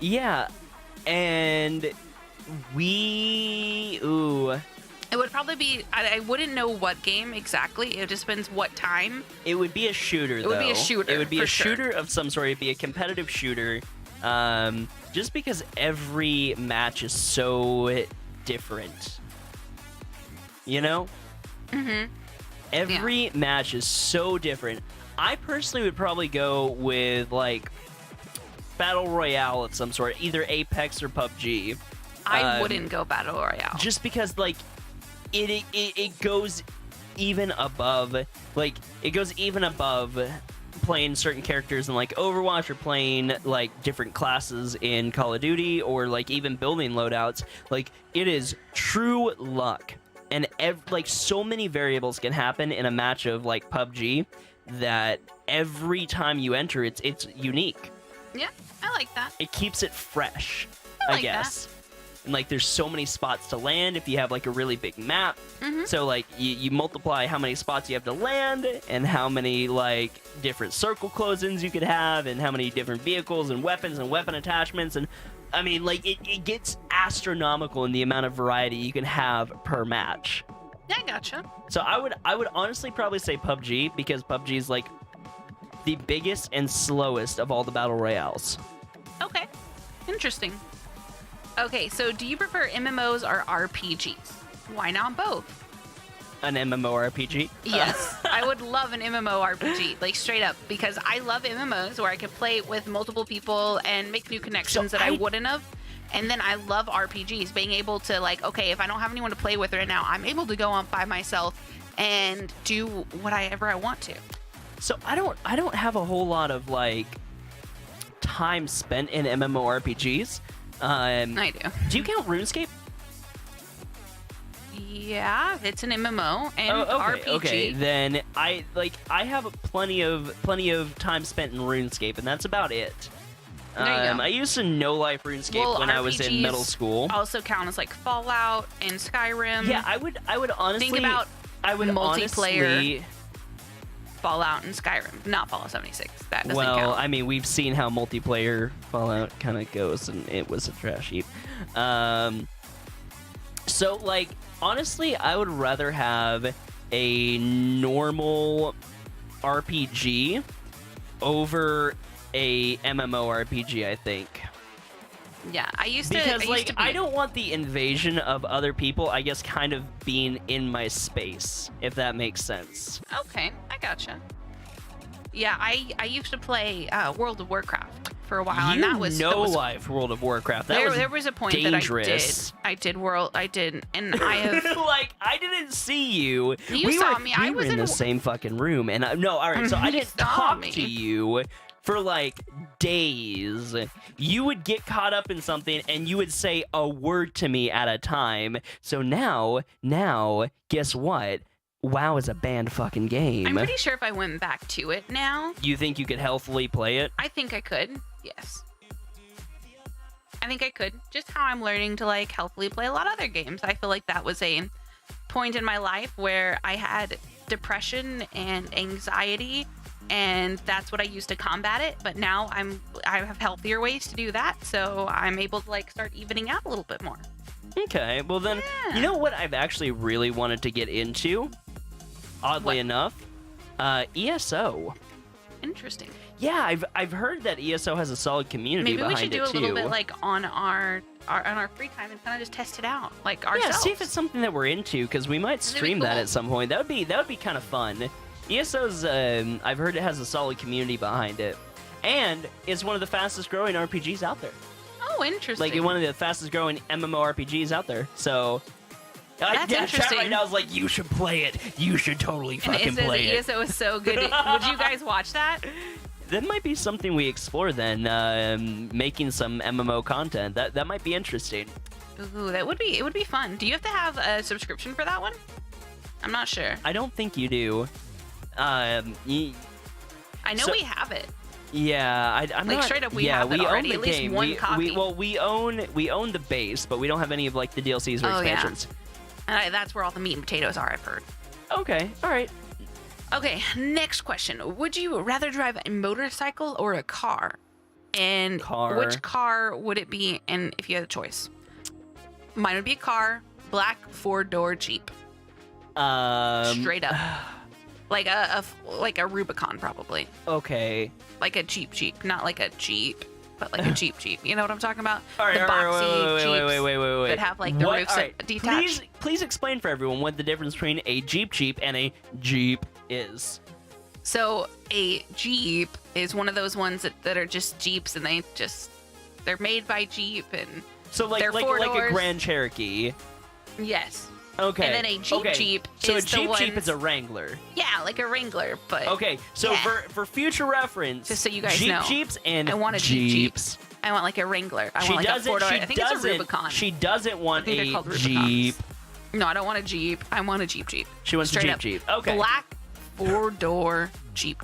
Yeah, and it would probably be, I wouldn't know what game exactly. It just depends what time. It would be a shooter, It would be a shooter. It would be a sure. shooter of some sort. It'd be a competitive shooter. Just because every match is so different. You know? Mm-hmm. Every match is so different. I personally would probably go with, like, Battle Royale of some sort. Either Apex or PUBG. I wouldn't go Battle Royale. Just because, like, it goes even above, like, it goes even above playing certain characters in, like, Overwatch, or playing, like, different classes in Call of Duty, or, like, even building loadouts. Like, it is true luck. And, like, so many variables can happen in a match of, like, PUBG that every time you enter, it's unique. Yeah, I like that. It keeps it fresh, I like guess. And, like, there's so many spots to land if you have, like, a really big map. Mm-hmm. So, like, you multiply how many spots you have to land, and how many, like, different circle close-ins you could have, and how many different vehicles and weapons and weapon attachments. And, I mean, like, it gets astronomical in the amount of variety you can have per match. Yeah, I gotcha. So I would honestly probably say PUBG, because PUBG is, like, the biggest and slowest of all the battle royales. Okay, interesting. Okay, so do you prefer MMOs or RPGs? Why not both? An MMORPG? Yes, I would love an MMORPG, like straight up, because I love MMOs where I can play with multiple people and make new connections that I wouldn't have. And then I love RPGs, being able to, like, okay, if I don't have anyone to play with right now, I'm able to go on by myself and do whatever I want to. So I don't have a whole lot of, like, time spent in MMORPGs. I do. Do you count RuneScape? Yeah, it's an MMO and RPG. Okay, then I have plenty of time spent in RuneScape, and that's about it. There you go. I used to know life RuneScape when I was in middle school. Also count as like Fallout and Skyrim. Yeah, I would honestly think about multiplayer. Honestly, Fallout and Skyrim, not Fallout 76. That doesn't well, count. I mean, we've seen how multiplayer Fallout kind of goes, and it was a trash heap. So, like, honestly, I would rather have a normal RPG over a MMORPG, I think. Yeah, I used Because, to. like, I don't want the invasion of other people, I guess, kind of being in my space, if that makes sense. Okay, I gotcha. Yeah, I used to play World of Warcraft for a while, and that was life World of Warcraft. There was a point dangerous. that I did, and I have like, I didn't see you. You saw me. We were in the same fucking room, and no, all right. So I didn't talk to you for like days. You would get caught up in something, and you would say a word to me at a time. So now, guess what? WoW is a banned fucking game. I'm pretty sure if I went back to it now... You think you could healthily play it? I think I could, yes. I think I could. Just how I'm learning to, like, healthily play a lot of other games. I feel like that was a point in my life where I had depression and anxiety, and that's what I used to combat it. But now I have healthier ways to do that, so I'm able to, like, start evening out a little bit more. Okay, well then, You know what I've actually really wanted to get into? Oddly enough, ESO. Interesting. Yeah, I've heard that ESO has a solid community behind it, too. Maybe we should do a little bit, like, on our free time and kind of just test it out, like, ourselves. Yeah, see if it's something that we're into, because we might stream that at some point. That would be kind of fun. ESO's, I've heard it has a solid community behind it, and it's one of the fastest growing RPGs out there. Oh, interesting. Like, one of the fastest growing MMORPGs out there, so... That's interesting. Chat right now is like, you should play it. You should totally fucking play it. ESO is so good. Would you guys watch that? That might be something we explore then, making some MMO content. That might be interesting. Ooh, it would be fun. Do you have to have a subscription for that one? I'm not sure. I don't think you do. I know So- we have it. Yeah, I'm Like, not, straight up, we yeah, have it we already, own at the least game. one copy. We own the base, but we don't have any of like the DLCs or Oh, yeah. expansions. And that's where all the meat and potatoes are, I've heard. Okay, all right. Okay, next question. Would you rather drive a motorcycle or a car? And Car. which car would it be? And if you had a choice, mine would be a car, black 4-door Jeep, straight up, like a Rubicon probably, Okay. like a Jeep, not like a Jeep, but like a Jeep. You know what I'm talking about? All right, The boxy wait. that have like the What- roofs all right, detached. Please explain for everyone what the difference between a Jeep and a Jeep is. So a Jeep is one of those ones that are just Jeeps, and they're made by Jeep, and So like they're like four like a doors. Grand Cherokee. yes. Okay. And then a Jeep Jeep So is a Jeep the Jeep ones- is a Wrangler. Yeah, like a Wrangler, but Okay. So Yeah. for future reference, Just so you guys Jeep know, Jeeps and I want a Jeep Jeeps. I want like a Wrangler. I She want like a doesn't. 4-door. She I think doesn't. it's a Rubicon. She doesn't want I think they're a called Rubicons. Jeep. No, I don't want a Jeep. I want a Jeep. She wants Straight a up. Jeep. Okay. Black 4-door Jeep.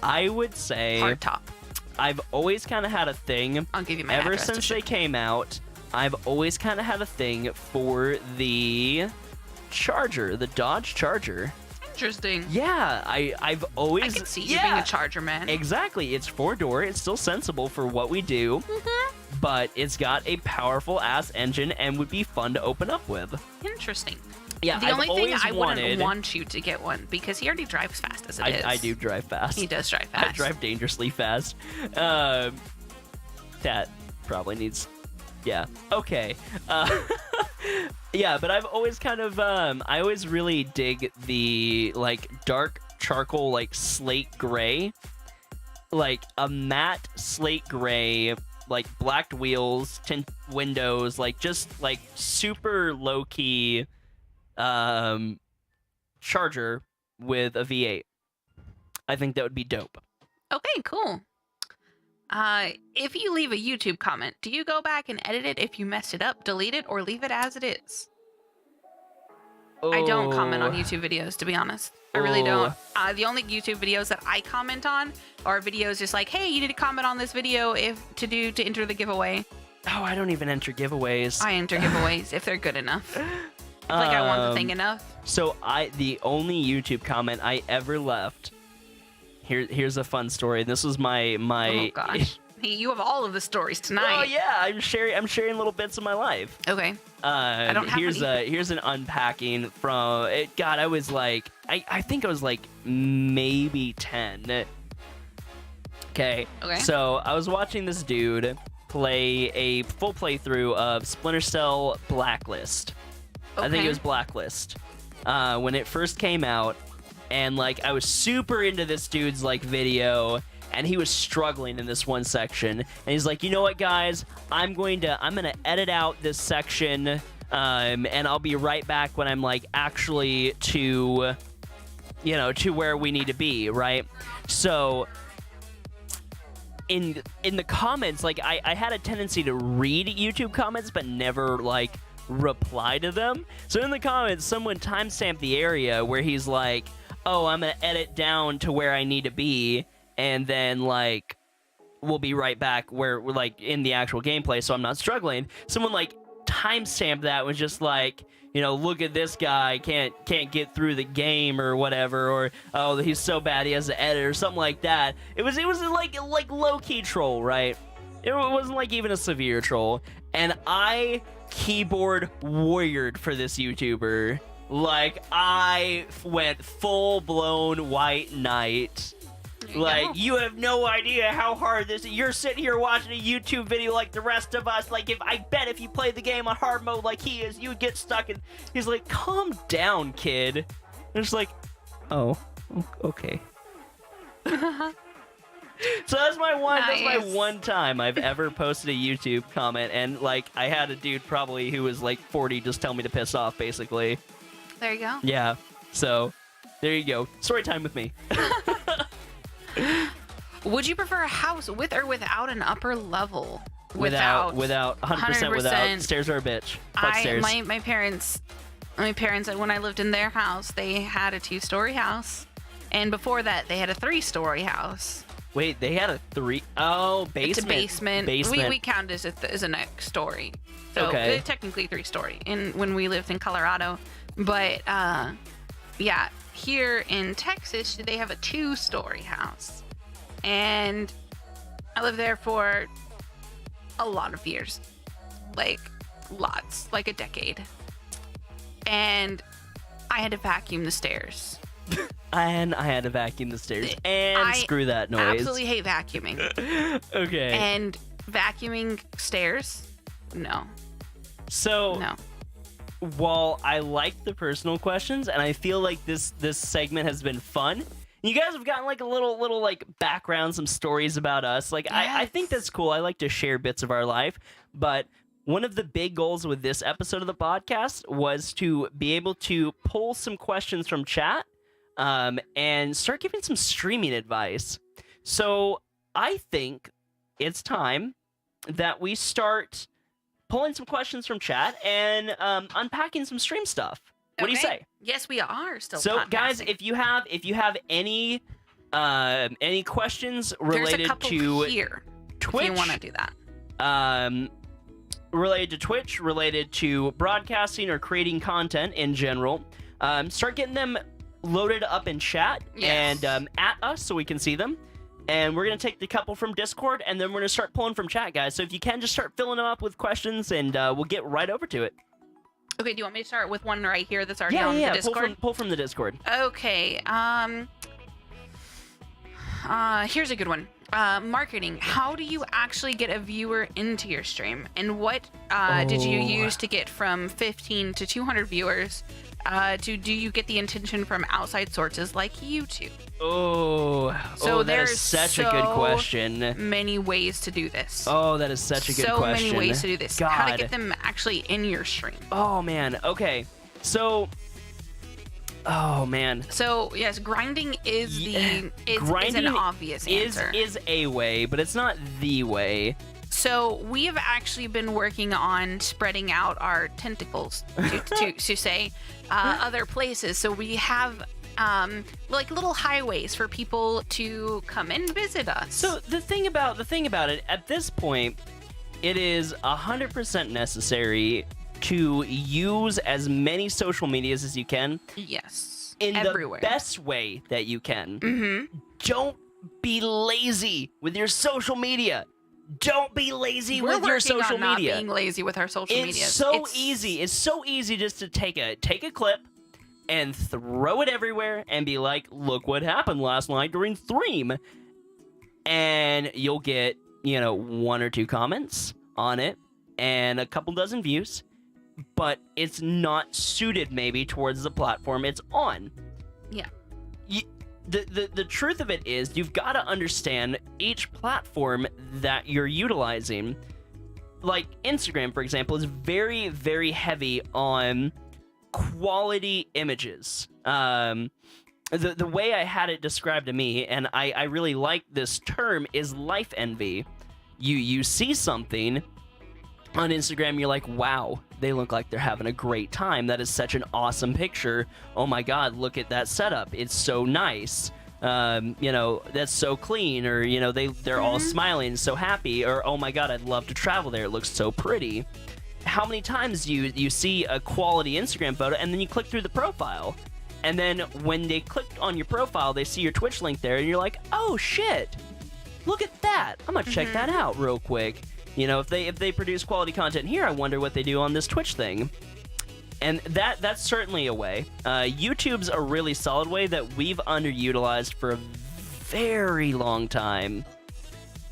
I would say Hard top. I've always kind of had a thing. I'll give you my Ever address to since ship. they came out, I've always kind of had a thing for the Charger, the Dodge Charger. Interesting. Yeah, I've I always can see you being a Charger man. Exactly. It's 4-door. It's still sensible for what we do, Mm-hmm. but it's got a powerful ass engine and would be fun to open up with. Interesting. Yeah, The I've only thing always I wouldn't wanted. want you to get one because he already drives fast as it is. I do drive fast. He does drive fast. I drive dangerously fast. That probably needs. Yeah. Okay. Yeah, but I've always kind of I always really dig the like dark charcoal like slate gray, like a matte slate gray, like blacked wheels, tint windows, like just like super low key Charger with a V8. I think that would be dope. Okay, cool. If you leave a YouTube comment, do you go back and edit it if you messed it up, delete it, or leave it as it is? I don't comment on YouTube videos, to be honest. I really don't. The only YouTube videos that I comment on are videos just like, hey, you need to comment on this video to enter the giveaway. Oh, I don't even enter giveaways. I enter giveaways if they're good enough. If, like I want the thing enough. So the only YouTube comment I ever left. Here's a fun story. This was my. Oh gosh. Hey, you have all of the stories tonight. Oh yeah, I'm sharing little bits of my life. Okay. I don't have here's an unpacking from it. God, I was like, I think I was like maybe 10. Okay. Okay. So I was watching this dude play a full playthrough of Splinter Cell Blacklist. I think Okay. it was Blacklist when it first came out, and like I was super into this dude's like video. And he was struggling in this one section, and he's like, "You know what, guys? I'm gonna edit out this section, and I'll be right back when I'm like actually to where we need to be, right?" So in the comments, like I had a tendency to read YouTube comments, but never like reply to them. So in the comments, someone timestamped the area where he's like, "Oh, I'm gonna edit down to where I need to be." And then, like, we'll be right back where we're, like, in the actual gameplay, so I'm not struggling. Someone, like, timestamped that, was just like, look at this guy, can't get through the game or whatever, or, oh, he's so bad he has to edit, or something like that. It was like low-key troll, right? It wasn't, like, even a severe troll. And I keyboard warriored for this YouTuber. Like, I went full-blown white knight. Like, you have no idea how hard this is. You're sitting here watching a YouTube video like the rest of us. Like, I bet if you played the game on hard mode like he is, you would get stuck. And he's like, calm down, kid. And it's like, oh, okay. So that's my one time I've ever posted a YouTube comment. And, like, I had a dude probably who was, like, 40 just tell me to piss off, basically. There you go. Yeah. So, there you go. Story time with me. Would you prefer a house with or without an upper level? Without 100% without. Stairs are a bitch. Fuck stairs. My parents, when I lived in their house, they had a 2-story house, And before that, they had a 3-story house. Wait, they had a 3? Oh, basement. It's a basement. Basement. We count it as a next story. So Okay. it's technically 3-story when we lived in Colorado. But yeah, here in Texas, they have a 2-story house. And I lived there for a lot of years. Like, lots. Like a decade. And I had to vacuum the stairs. And I had to vacuum the stairs. And screw that noise. I absolutely hate vacuuming. Okay. And vacuuming stairs, no. So, No. while I like the personal questions, and I feel like this segment has been fun, you guys have gotten like a little like background, some stories about us. Like, I think that's cool. I like to share bits of our life, but one of the big goals with this episode of the podcast was to be able to pull some questions from chat and start giving some streaming advice. So I think it's time that we start pulling some questions from chat and unpacking some stream stuff. What do you say? Yes, we are still. So, podcasting. guys, if you have any questions related There's a couple to here, Twitch, if you want to do that. Related to Twitch, related to broadcasting or creating content in general, start getting them loaded up in chat Yes. and at us so we can see them. And we're going to take the couple from Discord, and then we're going to start pulling from chat, guys. So if you can, just start filling them up with questions, and we'll get right over to it. Okay, do you want me to start with one right here that's already on the Discord? Pull from the Discord. Okay. Here's a good one. Marketing. How do you actually get a viewer into your stream? And what did you use to get from 15 to 200 viewers? Do you get the attention from outside sources like YouTube? So that is such a good question. Many ways to do this. Oh, that is such a good question. So many ways to do this. God. How to get them actually in your stream. Oh, man. Okay. So... Oh, man. So, yes, grinding is Grinding an obvious answer. Is a way, but it's not the way. So we have actually been working on spreading out our tentacles to say other places. So we have like little highways for people to come and visit us. So the thing about it, at this point, it is 100% necessary to use as many social medias as you can. Yes. In everywhere. the best way that you can. Mm-hmm. Don't be lazy with your social media. Don't be lazy with your social media. We're working on not being lazy with our social media. It's so easy. It's so easy just to take a clip and throw it everywhere and be like, look what happened last night during stream. And you'll get, 1 or 2 comments on it and a couple dozen views. But it's not suited maybe towards the platform it's on. Yeah. The truth of it is you've got to understand each platform that you're utilizing. Like Instagram, for example, is very, very heavy on quality images. The way I had it described to me, and I really like this term, is life envy. You see something on Instagram, you're like, wow, they look like they're having a great time. That is such an awesome picture. Oh my God, look at that setup. It's so nice. That's so clean. Or, they're all smiling, so happy. Or, oh my God, I'd love to travel there. It looks so pretty. How many times you see a quality Instagram photo and then you click through the profile? And then when they click on your profile, they see your Twitch link there and you're like, oh shit, look at that. I'm gonna check that out real quick. If they produce quality content here, I wonder what they do on this Twitch thing. And that's certainly a way. YouTube's a really solid way that we've underutilized for a very long time.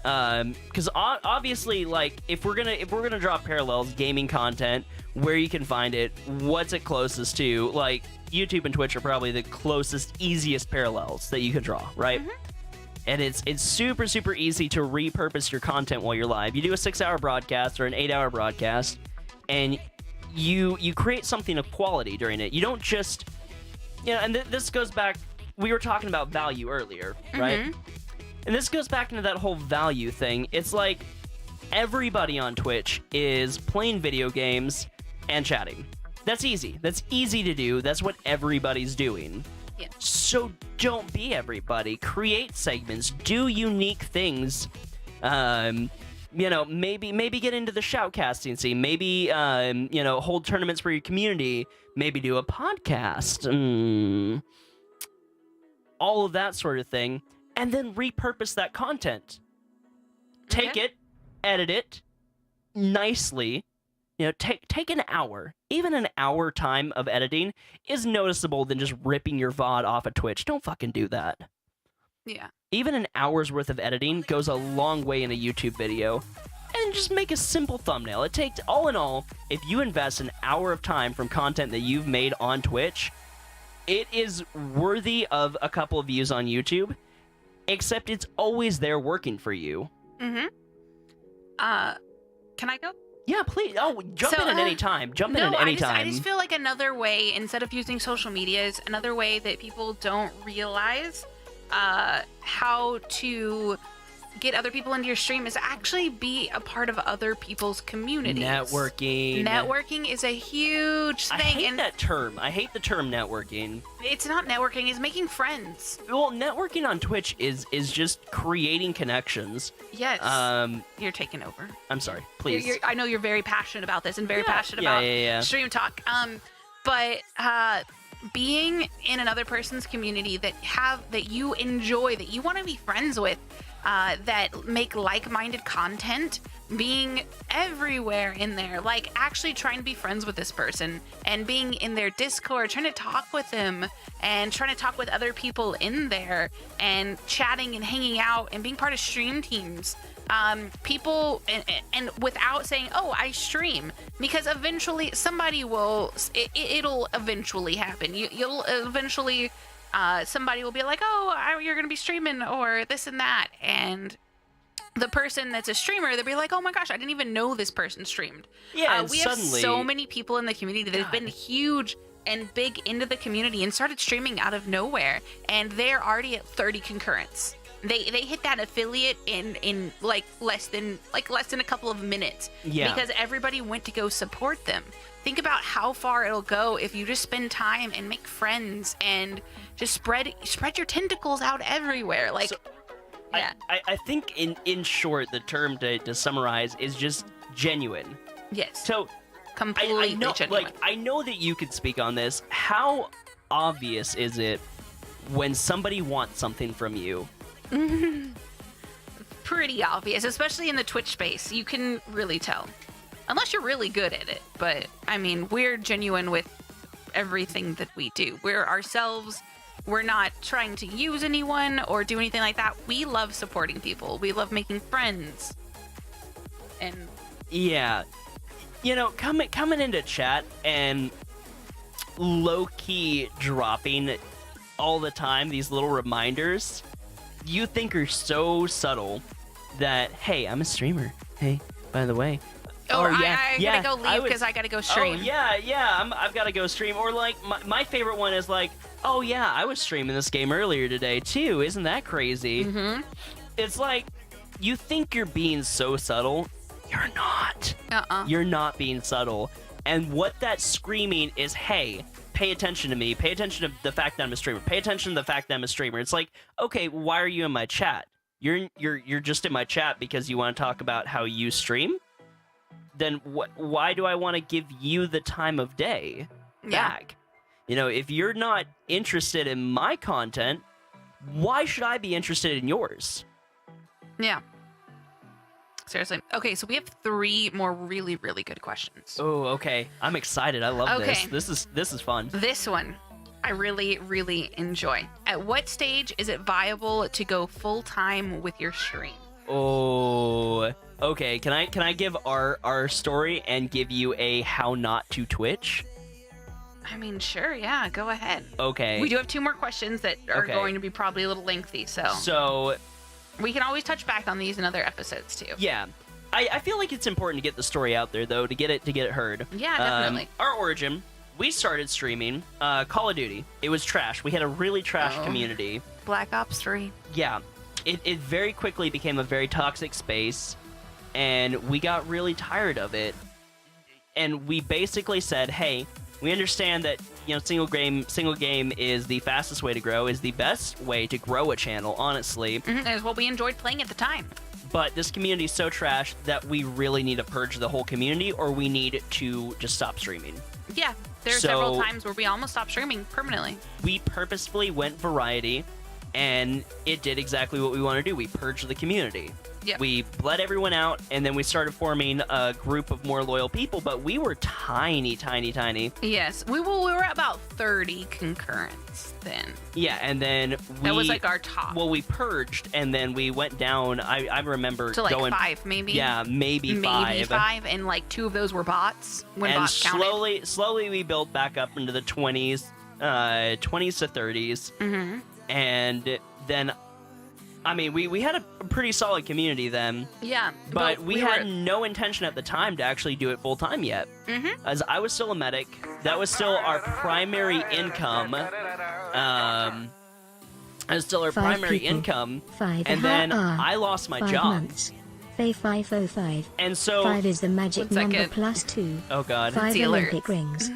Because obviously, like, if we're gonna draw parallels, gaming content, where you can find it, what's it closest to? Like, YouTube and Twitch are probably the closest, easiest parallels that you can draw, right? And it's super, super easy to repurpose your content while you're live. You do a 6-hour broadcast or an 8-hour broadcast, and you create something of quality during it. You don't just, and this goes back, we were talking about value earlier, right? And this goes back into that whole value thing. It's like everybody on Twitch is playing video games and chatting. That's easy. That's easy to do. That's what everybody's doing. Yeah. So don't be everybody. Create segments. Do unique things. Maybe get into the shoutcasting scene. Maybe hold tournaments for your community. Maybe do a podcast. All of that sort of thing, and then repurpose that content. Take it, edit it nicely. Take an hour. Even an hour time of editing is noticeable than just ripping your VOD off of Twitch. Don't fucking do that. Yeah. Even an hour's worth of editing goes a long way in a YouTube video. And just make a simple thumbnail. It takes, all in all, if you invest an hour of time from content that you've made on Twitch, it is worthy of a couple of views on YouTube, except it's always there working for you. Mm-hmm. Can I go? Yeah, please. Oh, jump in at any time. Jump in at any time. I just feel like another way, instead of using social media, is another way that people don't realize how to get other people into your stream is actually be a part of other people's communities. Networking is a huge thing. I hate that term. I hate the term networking. It's not networking, it's making friends. Well, networking on Twitch is just creating connections. Yes. You're taking over. I'm sorry. Please. I know you're very passionate about this and very passionate about stream talk. But being in another person's community that you enjoy, that you want to be friends with, that make like-minded content, being everywhere in there, like actually trying to be friends with this person and being in their Discord, trying to talk with them and trying to talk with other people in there and chatting and hanging out and being part of stream teams. People and without saying, oh, I stream, because eventually somebody will, it'll eventually happen. You'll eventually, somebody will be like, oh, you're going to be streaming or this and that. And the person that's a streamer, they'll be like, oh my gosh, I didn't even know this person streamed. Yeah, we have so many people in the community that have been huge and big into the community and started streaming out of nowhere. And they're already at 30 concurrents. They hit that affiliate in like less than a couple of minutes. Yeah. Because everybody went to go support them. Think about how far it'll go if you just spend time and make friends and just spread your tentacles out everywhere. Like, yeah. I think in short, the term to summarize is just genuine. Yes. So completely genuine. Like, I know that you could speak on this. How obvious is it when somebody wants something from you? Pretty obvious, especially in the Twitch space. You can really tell. Unless you're really good at it. But, I mean, we're genuine with everything that we do. We're ourselves. We're not trying to use anyone or do anything like that. We love supporting people. We love making friends. And yeah. Coming into chat and low-key dropping all the time these little reminders you think are so subtle that, hey, I'm a streamer. Hey, by the way. I gotta go leave because I gotta go stream. Oh, yeah, I've gotta go stream. Or, like, my favorite one is, like, oh, yeah, I was streaming this game earlier today, too. Isn't that crazy? Mm-hmm. It's like, you think you're being so subtle. You're not. You're not being subtle. And what that's screaming is, hey, pay attention to me. Pay attention to the fact that I'm a streamer. Pay attention to the fact that I'm a streamer. It's like, okay, why are you in my chat? You're just in my chat because you want to talk about how you stream? Then why do I want to give you the time of day back? If you're not interested in my content, why should I be interested in yours? Yeah. Seriously. Okay, so we have 3 more really, really good questions. Oh, okay. I'm excited. I love this. This is fun. This one I really, really enjoy. At what stage is it viable to go full-time with your stream? Oh, okay. Can I give our story and give you a how not to Twitch? I mean, sure, yeah, go ahead. Okay. We do have 2 more questions that are going to be probably a little lengthy, so we can always touch back on these in other episodes too. Yeah. I feel like it's important to get the story out there though, to get it heard. Yeah, definitely. Our origin, we started streaming Call of Duty. It was trash. We had a really trash community. Black Ops 3. Yeah. It very quickly became a very toxic space, and we got really tired of it. And we basically said, hey, We understand that, single game is the fastest way to grow, is the best way to grow a channel, honestly. Mm-hmm. It was what we enjoyed playing at the time. But this community is so trash that we really need to purge the whole community, or we need to just stop streaming. Yeah, there are several times where we almost stopped streaming permanently. We purposefully went variety, and it did exactly what we want to do. We purged the community. Yep. We bled everyone out, and then we started forming a group of more loyal people, but we were tiny. Yes, we were at about 30 concurrents then. Yeah, and then that was like our top. Well, we purged, and then we went down. I remember to like going 5, maybe. Yeah, maybe 5. Maybe 5, and like 2 of those were bots. When and bots counted. slowly we built back up into the 20s, 20s to 30s, Mm-hmm. and then. I mean, we had a pretty solid community then. Yeah. But we had no intention at the time to actually do it full time yet. Mm-hmm. As I was still a medic, that was still our primary income. That was still our primary income. 5 and then I lost my 5 job. months. Fay 505. And so 5 is the magic One number second. plus 2. Oh god. 5 the Olympic alerts. rings.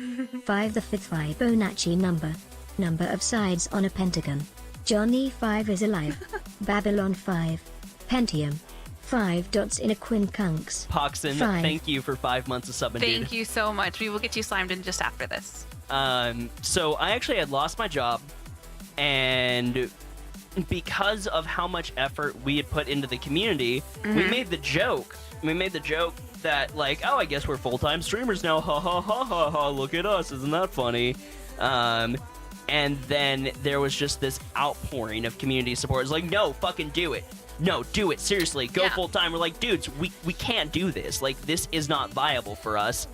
5 the fifth Fibonacci number. Number of sides on a pentagon. Johnny 5 is alive. Babylon 5. Pentium. 5 dots in a quincunx. Poxon, 5. thank you for 5 months of subbing, Thank you so much. We will get you slimed in just after this. So I actually had lost my job, and because of how much effort we had put into the community, we made the joke. That, like, oh, I guess we're full-time streamers now. Ha ha ha ha ha. Look at us. Isn't that funny? And then there was just this outpouring of community support. It's like, no, fucking do it. No, do it. Seriously, go full-time. We're like, dudes, we can't do this. Like, this is not viable for us.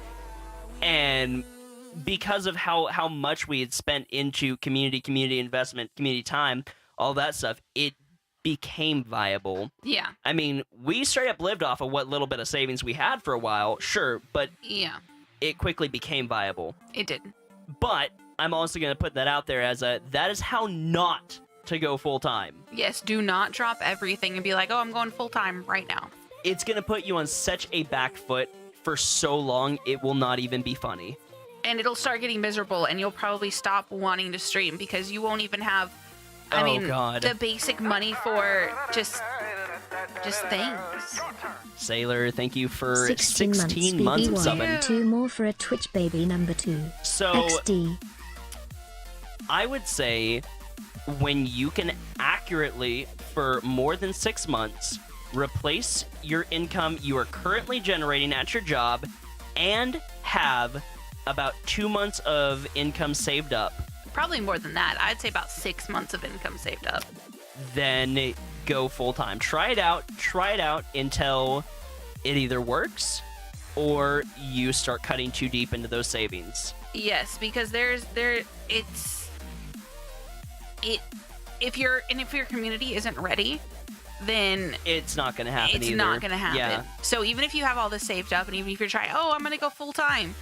And because of how much we had spent into community investment, community time, all that stuff, it became viable. Yeah. I mean, we straight up lived off of what little bit of savings we had for a while, sure, but Yeah. it quickly became viable. It did. But I'm also going to put that out there as that is how not to go full-time. Yes, do not drop everything and be like, oh, I'm going full-time right now. It's going to put you on such a back foot for so long, it will not even be funny. And it'll start getting miserable, and you'll probably stop wanting to stream because you won't even have, God. the basic money for just things. Sailor, thank you for 16 months of BB1. subbing. 2 more for a Twitch baby number 2. So, XD. I would say when you can accurately, for more than 6 months, replace your income you are currently generating at your job and have about 2 months of income saved up, Probably more than that. I'd say about 6 months of income saved up. then go full-time. Try it out until it either works or you start cutting too deep into those savings. Yes, because if your community isn't ready, then It's not going to happen it's either. not going to happen. Yeah. So even if you have all this saved up, and even if you're trying, oh, I'm going to go full time,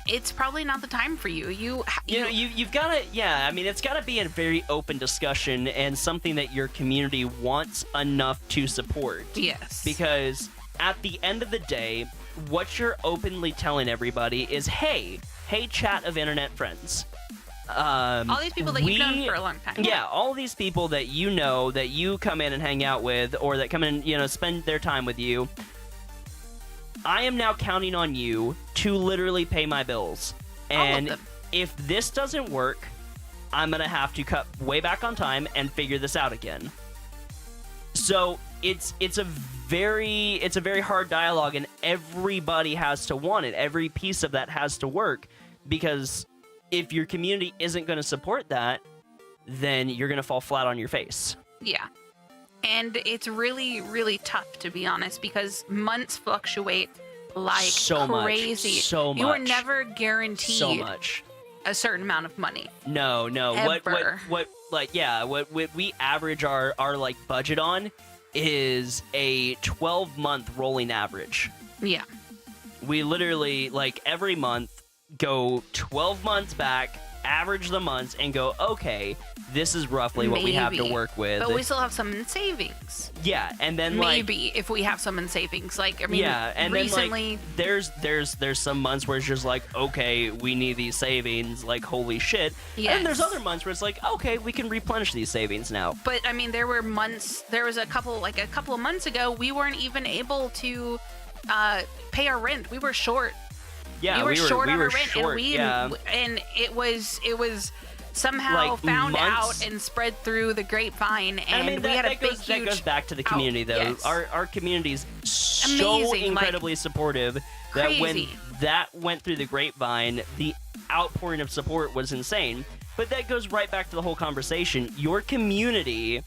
it's probably not the time for you. You've got to, yeah, I mean, it's got to be a very open discussion and something that your community wants enough to support. Yes. Because at the end of the day, what you're openly telling everybody is, hey, chat of internet friends. All these people that you've known for a long time. Yeah, all these people that you know, that you come in and hang out with, or that come in, spend their time with you. I am now counting on you to literally pay my bills. All of And them. if this doesn't work, I'm going to have to cut way back on time and figure this out again. So it's a very hard dialogue, and everybody has to want it. Every piece of that has to work, because if your community isn't going to support that, then you're going to fall flat on your face. Yeah. And it's really, really tough, to be honest, because months fluctuate like So much. crazy. So You are much. never guaranteed So much. a certain amount of money. No. Ever. What we average our like budget on is a 12-month rolling average. Yeah. We literally, like, every month go 12 months back, average the months and go, okay, this is roughly what we have to Maybe. work with. But we still have some in savings. Yeah, and then Maybe if we have some in savings, like I mean, yeah, and recently then there's some months where it's just like, okay, we need these savings, like holy shit. Yes. And there's other months where it's like, okay, we can replenish these savings now. But I mean, there were months. There was a couple of months ago, we weren't even able to pay our rent. We were short. Yeah, we were short on our rent, short, and it was somehow Like, found months. out and spread through the grapevine, and I mean, we had a big, that goes back to the community, though. Yes. Our community's so Amazing, incredibly supportive that when crazy. that went through the grapevine, the outpouring of support was insane. But that goes right back to the whole conversation. Your community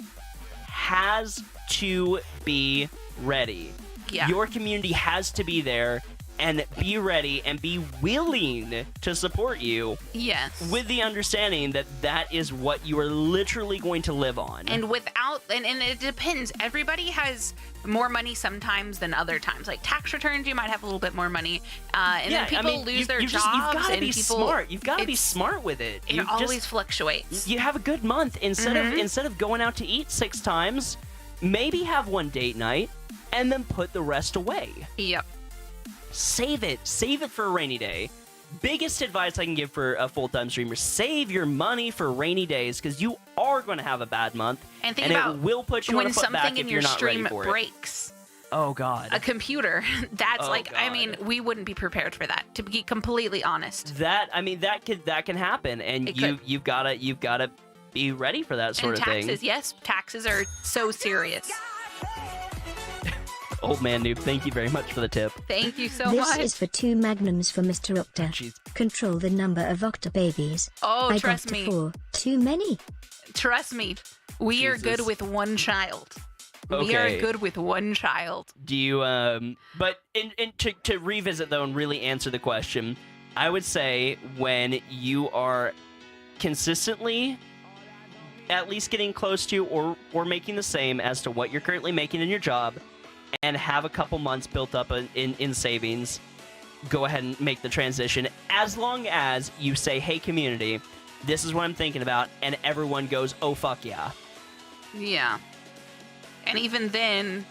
has to be ready. Yeah. Your community has to be there and be ready and be willing to support you Yes. with the understanding that that is what you are literally going to live on. And without, and it depends. Everybody has more money sometimes than other times. Like tax returns, you might have a little bit more money, and then people lose their jobs. You've got to and be people, smart. You've got to be it's- smart with it. It You always fluctuates. you have a good month instead Mm-hmm. of going out to eat 6 times, maybe have one date night, and then put the rest away. Yep. Save it for a rainy day. Biggest advice I can give for a full-time streamer: save your money for rainy days, because you are going to have a bad month, And think about it will put you on when a foot back something if in you're your not ready stream for it. breaks. Oh God. A computer. That's Oh, I God. mean, we wouldn't be prepared for that. To be completely honest. That can happen, and It could. you've gotta be ready for that sort And of taxes, thing. yes, taxes are so serious. Old man noob, thank you very much for the tip. Thank you so This much. is for 2 magnums for Mr. Octa. Jeez. Control the number of Octa babies. Oh, I trust got to me. 4. Too many. Trust me. We are good Jesus. with one child. We Okay. are good with one child. Do you but to revisit though and really answer the question, I would say when you are consistently at least getting close to or making the same as to what you're currently making in your job and have a couple months built up in savings, go ahead and make the transition, as long as you say, hey community, this is what I'm thinking about, and everyone goes, oh fuck yeah. Yeah. And even then,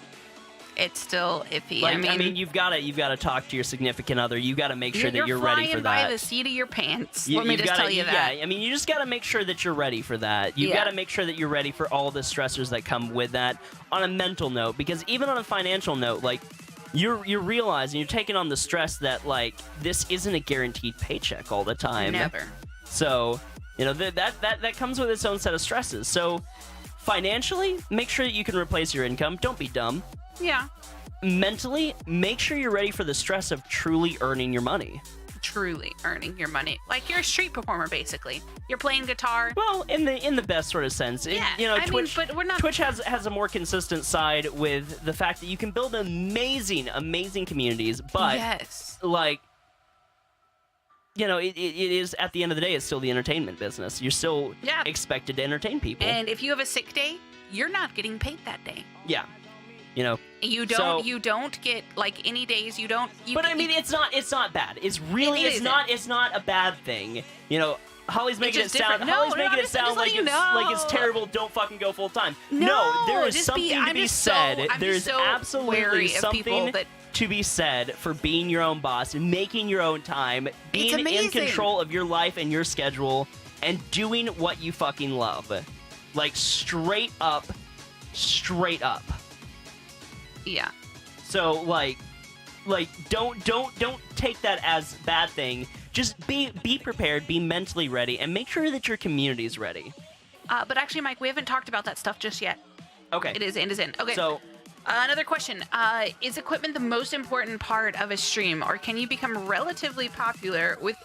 it's still iffy. Like, I mean, you've got to talk to your significant other. You got to make sure that you're ready for flying by that. the seat of your pants. You- Let me you've just gotta- tell you that. Yeah, I mean, you just got to make sure that you're ready for that. You've Yeah. got to make sure that you're ready for all the stressors that come with that on a mental note. Because even on a financial note, like, you're realizing, you're taking on the stress that, like, this isn't a guaranteed paycheck all the time. Never. So, you know, that comes with its own set of stresses. So, financially, make sure that you can replace your income. Don't be dumb. Yeah. Mentally, make sure you're ready for the stress of truly earning your money. Truly earning your money. Like you're a street performer, basically. You're playing guitar. Well, in the best sort of sense. Yeah, You know, I mean, Twitch, but we're not- Twitch has a more consistent side with the fact that you can build amazing communities, but Yes. like, you know, it is, at the end of the day, it's still the entertainment business. You're still Yeah. expected to entertain people. And if you have a sick day, you're not getting paid that day. Yeah. You know, You So- don't get like any days you don't. You, but I mean, you, it's not bad. It's really, It it's not a bad thing. You know, Holly's making it just sound, different. No, Holly's no, making it just sound like letting it's you know. like it's terrible. Don't fucking go full time. No, there is just something to I'm be just so- said. I'm There's just so absolutely wary of people something that- to be said for being your own boss, making your own time, being in amazing. control of your life and your schedule, and doing what you fucking love. Like straight up. yeah. So like don't take that as bad thing. Just be prepared, be mentally ready, and make sure that your community's ready. But actually, Mike, we haven't talked about that stuff just yet. Okay. It is in. Okay. So Another question. Is equipment the most important part of a stream, or can you become relatively popular with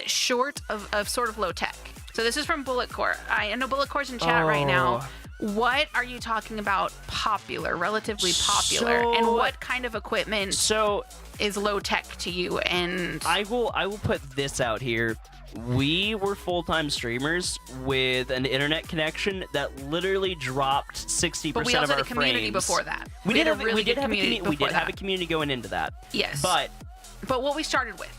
short of sort of low tech? So this is from Bullet Core. I know Bullet Core's in chat right now. What are you talking about popular, relatively popular? And what kind of equipment so is low tech to you? And I will put this out here. We were full-time streamers with an internet connection that literally dropped 60% but we also of had our a community frames. before that. We did had a really good community we before did have a that. community going into that. Yes. But But what we started with.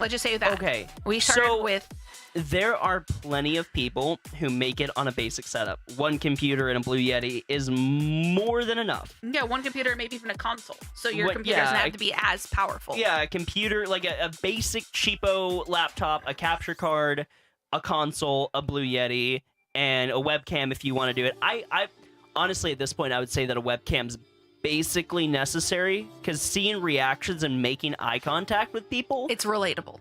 Let's just say that. Okay. We started so with there are plenty of people who make it on a basic setup. One computer and a Blue Yeti is more than enough. one computer, maybe even a console. So your What- computer doesn't yeah, have to be as powerful. Yeah, a computer, like a basic cheapo laptop, a capture card, a console, a Blue Yeti, and a webcam if you want to do it. I honestly, at this point, I would say that a webcam's basically necessary, because seeing reactions and making eye contact with people, It's relatable.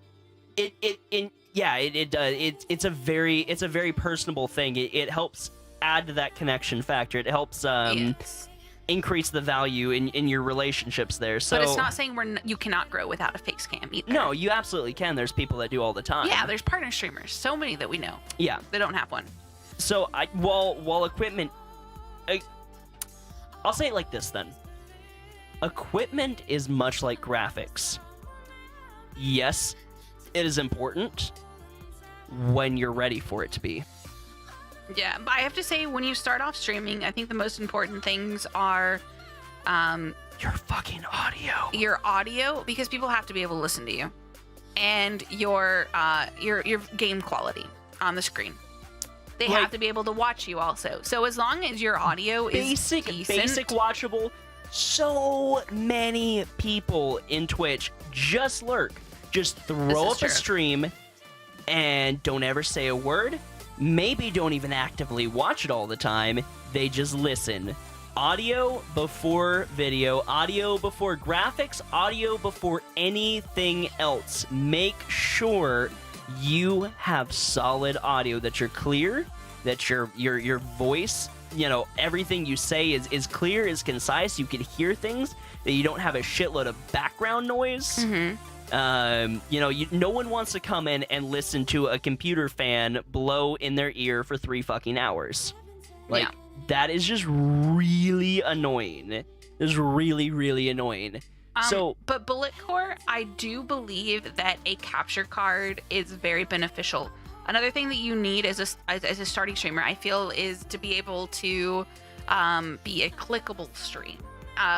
it does. It's a very personable thing. It helps add to that connection factor. It helps Yes. increase the value in your relationships there. So But it's not saying you cannot grow without a face cam either. no, you absolutely can. There's people that do all the time. Yeah, there's partner streamers. So many that we know. Yeah. They don't have one. So while equipment, I'll say it like this then. Equipment is much like graphics. Yes, it is important when you're ready for it to be. Yeah, but I have to say, when you start off streaming, I think the most important things are Your fucking audio. your audio, because people have to be able to listen to you, and your game quality on the screen. They Like- have to be able to watch you also. So as long as your audio is decent, Basic watchable. So many people in Twitch just lurk. Just throw This is up a true. stream and don't ever say a word. Maybe don't even actively watch it all the time. They just listen. Audio before video, audio before graphics, audio before anything else. Make sure you have solid audio, that you're clear, that your voice, everything you say is clear, is concise, you can hear things, that you don't have a shitload of background noise. No one wants to come in and listen to a computer fan blow in their ear for 3 fucking hours. Like, Yeah. that is just really annoying. It's really, really annoying. But Bullet Core, I do believe that a capture card is very beneficial. Another thing that you need as a starting streamer, I feel, is to be able to be a clickable stream.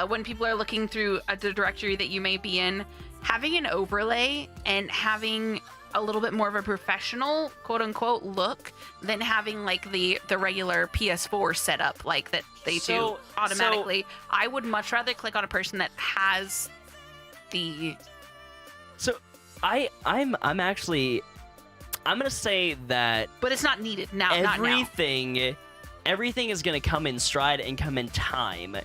When people are looking through the directory that you may be in, having an overlay and having a little bit more of a professional, quote unquote, look than having like the regular PS4 setup like that they do automatically. I would much rather click on a person that has the. So I'm gonna say that But it's not needed now. Not now. everything is gonna come in stride and come in time.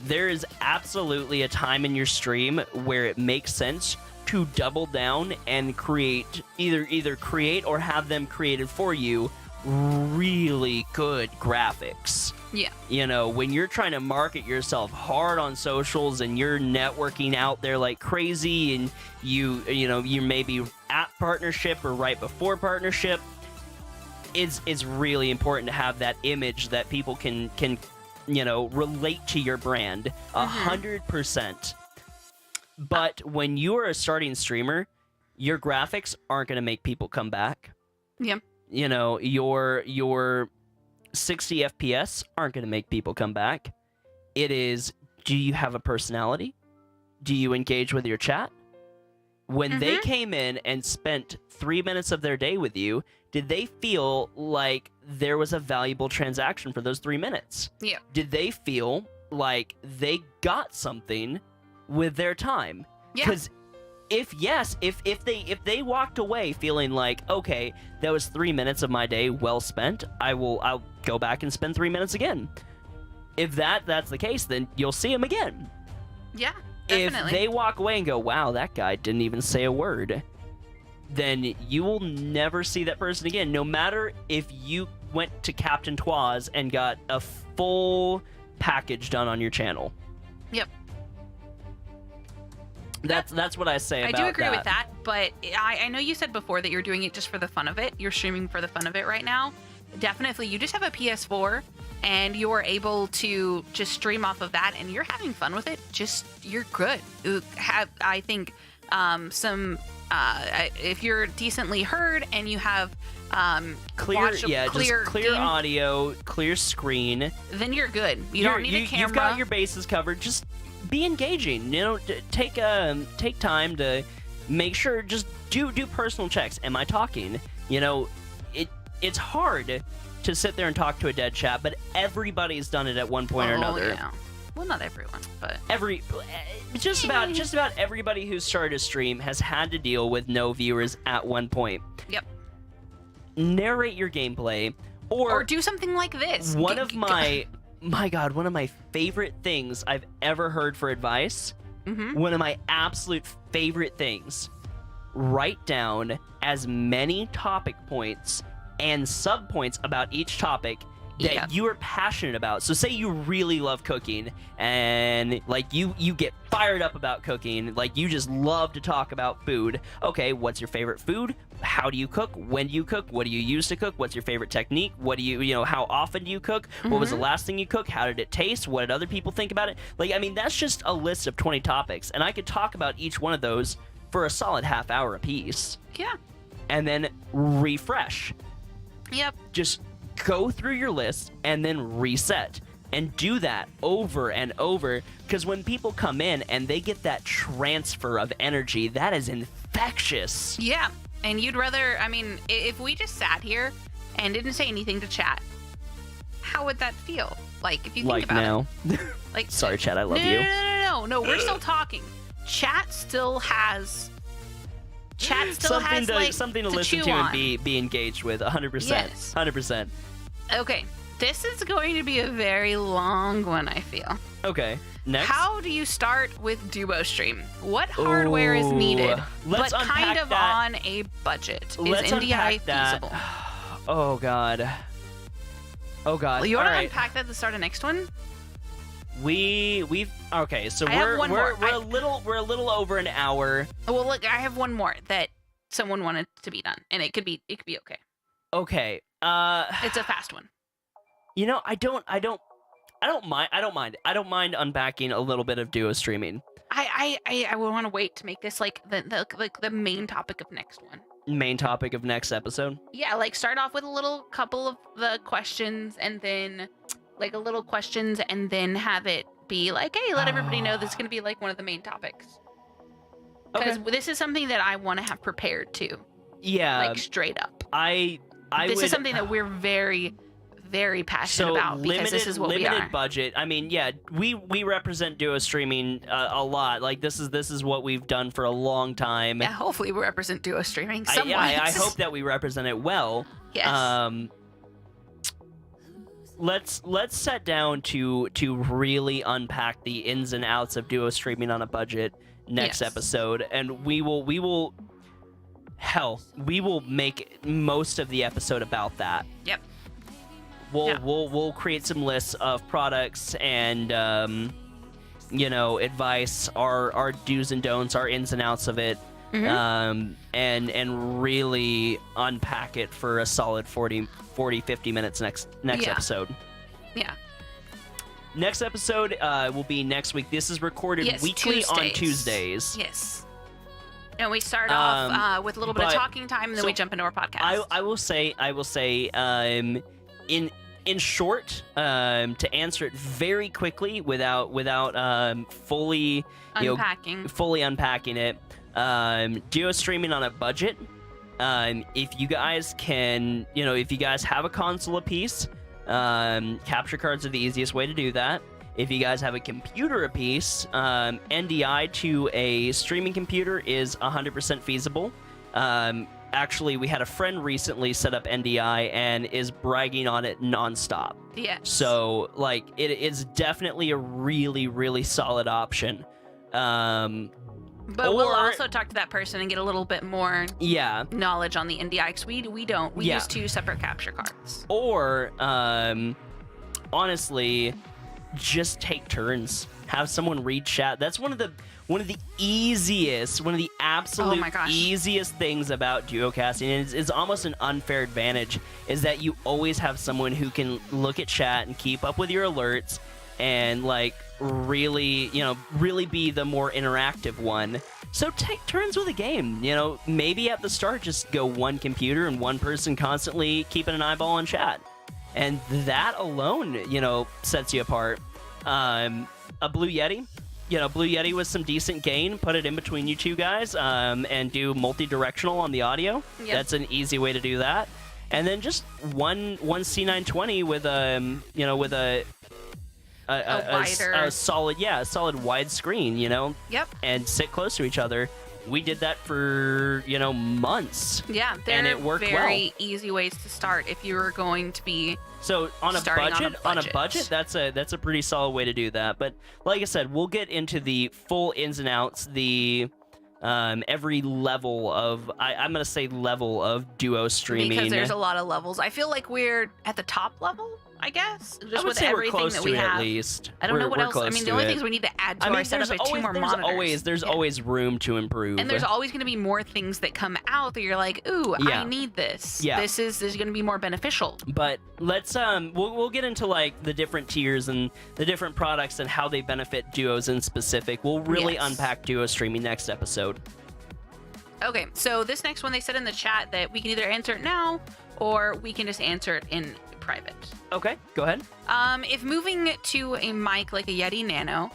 There is absolutely a time in your stream where it makes sense to double down and create either create or have them created for you really good graphics. Yeah. When you're trying to market yourself hard on socials and you're networking out there like crazy, and you may be at partnership or right before partnership, it's really important to have that image that people can relate to your brand 100%. But when you are a starting streamer, your graphics aren't going to make people come back. Yeah. Your 60 FPS aren't going to make people come back. It is, do you have a personality? Do you engage with your chat? When they came in and spent 3 minutes of their day with you, did they feel like there was a valuable transaction for those 3 minutes? Yeah. Did they feel like they got something with their time? Yeah. Because if they walked away feeling like, okay, that was 3 minutes of my day well spent, I'll go back and spend 3 minutes again. If that's the case, then you'll see them again. Yeah. Definitely. If they walk away and go, wow, that guy didn't even say a word, then you will never see that person again. No matter if you went to Captain Twas and got a full package done on your channel. Yep. That's what I say about I do agree that. with that, but I know you said before that you're doing it just for the fun of it. You're streaming for the fun of it right now. Definitely, you just have a PS4 and you're able to just stream off of that and you're having fun with it. You're good. I think if you're decently heard and you have Clear game, audio, clear screen. then you're good. You don't need a camera. You've got your bases covered. Just be engaging. Take time to make sure, just do personal checks. Am I talking? It's hard to sit there and talk to a dead chat, but everybody's done it at one point or another. Yeah. Well, not everyone, but just about everybody who's started a stream has had to deal with no viewers at one point. Yep. Narrate your gameplay, or do something like this. One of my favorite things I've ever heard for advice. Mm-hmm. One of my absolute favorite things. Write down as many topic points and sub points about each topic that you are passionate about. So say you really love cooking and like you get fired up about cooking, like you just love to talk about food. Okay, what's your favorite food? How do you cook? When do you cook? What do you use to cook? What's your favorite technique? What do you how often do you cook? What was the last thing you cooked? How did it taste? What did other people think about it? Like, I mean, that's just a list of 20 topics, and I could talk about each one of those for a solid half hour apiece. Yeah. And then refresh. Yep. Just go through your list and then reset. And do that over and over, because when people come in and they get that transfer of energy, that is infectious. Yeah. And you'd rather, I mean, if we just sat here and didn't say anything to chat, how would that feel? Like, if you think about now. it. Like, sorry, chat, I love you. No, we're still talking. Chat still has something to listen to on. and be engaged with. 100%. Yes. 100%. Okay, this is going to be a very long one, I feel. Okay, next. How do you start with Duo Stream? What hardware is needed, let's but kind of that. on a budget? Let's is NDI that. feasible? Oh god. You want to All right. unpack that at the start of next one? We've okay, so I have one more. we're a little over an hour. Well, look, I have one more that someone wanted to be done, and it could be okay. Okay. It's a fast one. I don't mind unpacking a little bit of duo streaming. I would want to wait to make this like the main topic of next one. Main topic of next episode. Yeah, like start off with a little couple of the questions, and then like a little questions, and then have it be like, hey, let everybody know this is going to be like one of the main topics. Because this is something that I want to have prepared too. Yeah. Like straight up. This is something that we're very, very passionate about, because this is what we are. Limited budget. I mean, yeah, we represent duo streaming a lot. Like this is what we've done for a long time. Yeah, hopefully we represent duo streaming somewhat. I hope that we represent it well. Yes. Let's sit down to really unpack the ins and outs of duo streaming on a budget next episode, and we will make most of the episode about that. Yep. We'll create some lists of products and advice, our do's and don'ts, our ins and outs of it, and really unpack it for a solid 40-50 minutes next episode. Yeah. Next episode will be next week. This is recorded weekly on Tuesdays. Yes. And we start off with a little bit of talking time, and then we jump into our podcast. I will say, in short, to answer it very quickly without fully unpacking it. Duo streaming on a budget. If you guys can, if you guys have a console apiece, capture cards are the easiest way to do that. If you guys have a computer apiece, NDI to a streaming computer is 100% feasible. Actually, we had a friend recently set up NDI and is bragging on it nonstop. Yeah. So, like, it is definitely a really, really solid option. But we'll also talk to that person and get a little bit more knowledge on the NDI, because we don't. We use 2 separate capture cards. Or, honestly, just take turns. Have someone read chat. That's one of the absolute easiest things about duocasting, and it's almost an unfair advantage, is that you always have someone who can look at chat and keep up with your alerts and like really be the more interactive one. So take turns with a game. Maybe at the start just go one computer and one person constantly keeping an eyeball on chat, and that alone sets you apart. A Blue Yeti, Blue Yeti with some decent gain, put it in between you two guys, and do multi-directional on the audio. Yep. That's an easy way to do that. And then just one C920 with a solid wide screen, Yep. and sit close to each other. We did that for months. Yeah, and they're it worked very easy ways to start if you were going to be. So on a starting budget, that's a pretty solid way to do that. But like I said, we'll get into the full ins and outs, the every level of I'm gonna say level of duo streaming, Because there's a lot of levels. I feel like we're at the top level, I guess. Just I would with say we're everything close that to we it have. at least. I don't know what We're else. close I mean, to the only it. things we need to add to our setup is 2 more monitors. There's always room to improve. And there's always going to be more things that come out that you're like, ooh, Yeah. I need this. Yeah. This is going to be more beneficial. But let's we'll get into like the different tiers and the different products and how they benefit duos in specific. We'll really Yes. unpack duo streaming next episode. Okay, so this next one, they said in the chat that we can either answer it now or we can just answer it in private. Okay, go ahead. If moving to a mic like a Yeti Nano,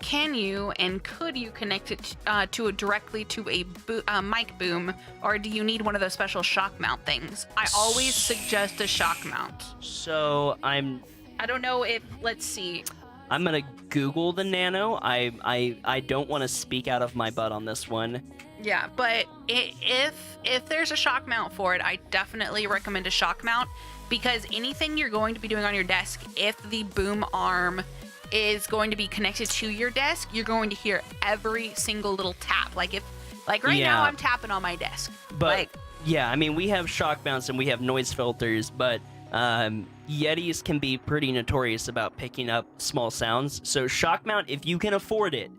can you and could you connect it directly to a mic boom, or do you need one of those special shock mount things? I always suggest a shock mount. So I don't know if, let's see. I'm gonna Google the Nano. I don't want to speak out of my butt on this one. Yeah, but if there's a shock mount for it, I definitely recommend a shock mount, because anything you're going to be doing on your desk, if the boom arm is going to be connected to your desk, you're going to hear every single little tap. Like right now I'm tapping on my desk. But yeah, I mean, we have shock mounts and we have noise filters, but Yetis can be pretty notorious about picking up small sounds. So shock mount, if you can afford it.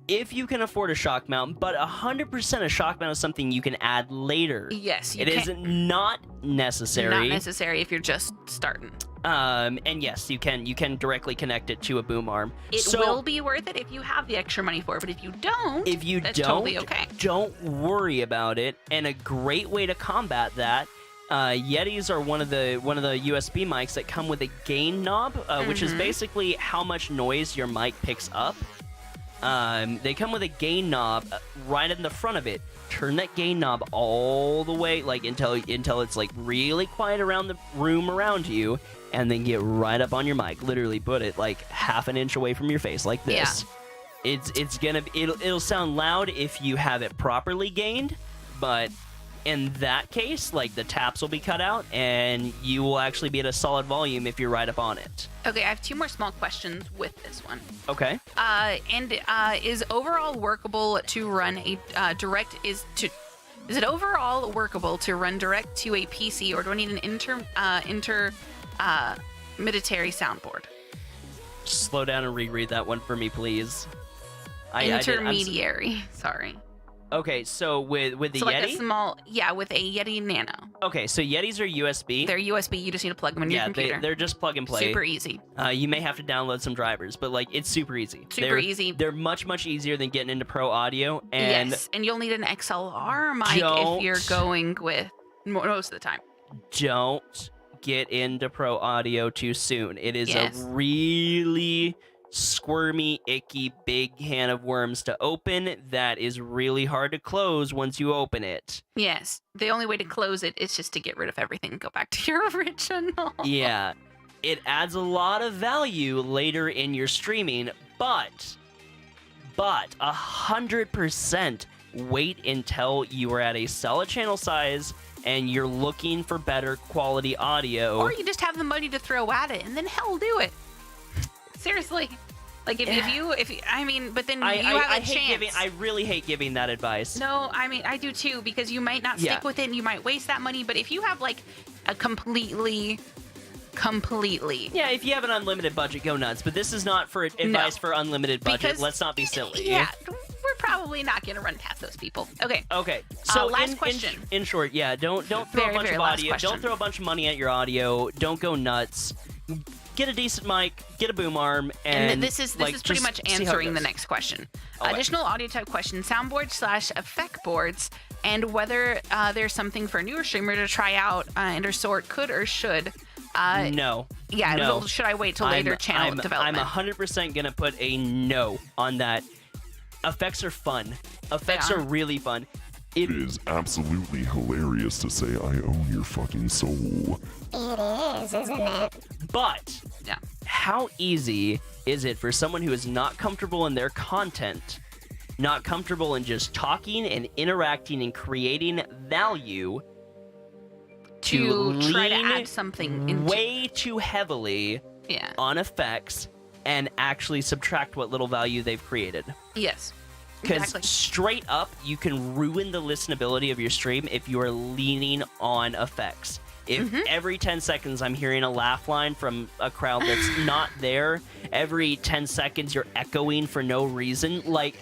If you can afford a shock mount, but 100% a shock mount is something you can add later. Yes, it is not necessary. Not necessary if you're just starting. And yes, you can directly connect it to a boom arm. It will be worth it if you have the extra money for it, but if you don't, that's totally okay. Don't worry about it. And a great way to combat that, Yetis are one of the USB mics that come with a gain knob, which is basically how much noise your mic picks up. They come with a gain knob right in the front of it. Turn that gain knob all the way, like until it's like really quiet around the room around you, and then get right up on your mic. Literally put it like half an inch away from your face, like this. Yeah. It'll sound loud if you have it properly gained, but in that case, like, the taps will be cut out and you will actually be at a solid volume if you're right up on it. Okay, I have 2 more small questions with this one. Okay. Is overall workable to run a is it overall workable to run direct to a PC, or do I need an intermediary soundboard? Slow down and reread that one for me, please. Intermediary. Sorry. Okay, so with the Yeti? Like a small, with a Yeti Nano. Okay, so Yetis are USB. They're USB. You just need to plug them into your computer. They're just plug and play. Super easy. You may have to download some drivers, but like, it's super easy. Easy. They're much easier than getting into pro audio. And yes, and you'll need an XLR mic if you're going with most of the time. Don't get into pro audio too soon. It is a really squirmy, icky, big can of worms to open that is really hard to close once you open it. Yes. The only way to close it is just to get rid of everything and go back to your original. Yeah. It adds a lot of value later in your streaming, but 100% wait until you are at a solid channel size and you're looking for better quality audio. Or you just have the money to throw at it, and then hell do it. Seriously. Like, but then you have a chance. I really hate giving that advice. No, I mean, I do too, because you might not stick with it and you might waste that money. But if you have like a completely. Yeah, if you have an unlimited budget, go nuts. But this is not for advice for unlimited budget. Because, let's not be silly. Yeah, we're probably not going to run past those people. Okay. So last question. In short, don't throw a bunch of audio. Question. Don't throw a bunch of money at your audio. Don't go nuts. Get a decent mic, get a boom arm, and this is pretty much answering the next question. Additional audio type question: soundboard / effect boards, and whether there's something for a newer streamer to try out and or sort could or should No. Yeah. No. Should I wait till later channel development? I'm 100% gonna put a no on that. Effects are fun. Effects are really fun. It is absolutely hilarious to say I own your fucking soul. It is, isn't it? But Yeah. how easy is it for someone who is not comfortable in their content, not comfortable in just talking and interacting and creating value, To try to lean add something into way too heavily Yeah. on effects and actually subtract what little value they've created? Yes. Because Exactly. straight up, you can ruin the listenability of your stream if you are leaning on effects. If Mm-hmm. every 10 seconds I'm hearing a laugh line from a crowd that's not there, every 10 seconds you're echoing for no reason, like,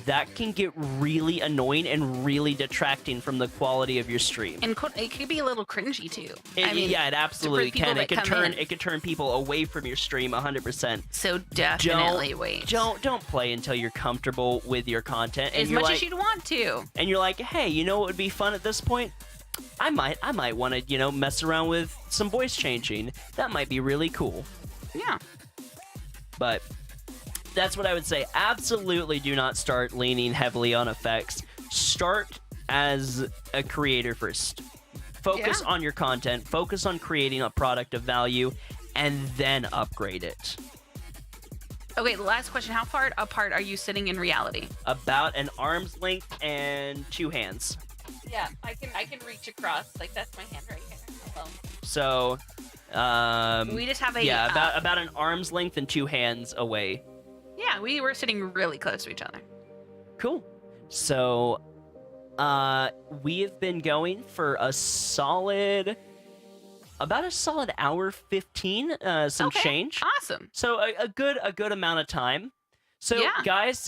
that can get really annoying and really detracting from the quality of your stream. And it could be a little cringy too. Yeah, it absolutely people can. that It could come turn in. it could turn people away from your stream 100%. So definitely wait. Don't play until you're comfortable with your content. And As you're much like, as you'd want to. and you're like, hey, you know what would be fun at this point? I might want to, mess around with some voice changing. That might be really cool. Yeah. But that's what I would say. Absolutely do not start leaning heavily on effects. Start as a creator first. Focus Yeah. on your content, focus on creating a product of value, and then upgrade it. Okay, the last question. How far apart are you sitting in reality? About an arm's length and 2 hands. Yeah, I can reach across. Like, that's my hand right here. Hello. So, We just have a about an arm's length and 2 hands away. yeah, we were sitting really close to each other. Cool. So, we have been going for about a solid hour 15, some Okay, change. Awesome. So a good amount of time. So Yeah. guys,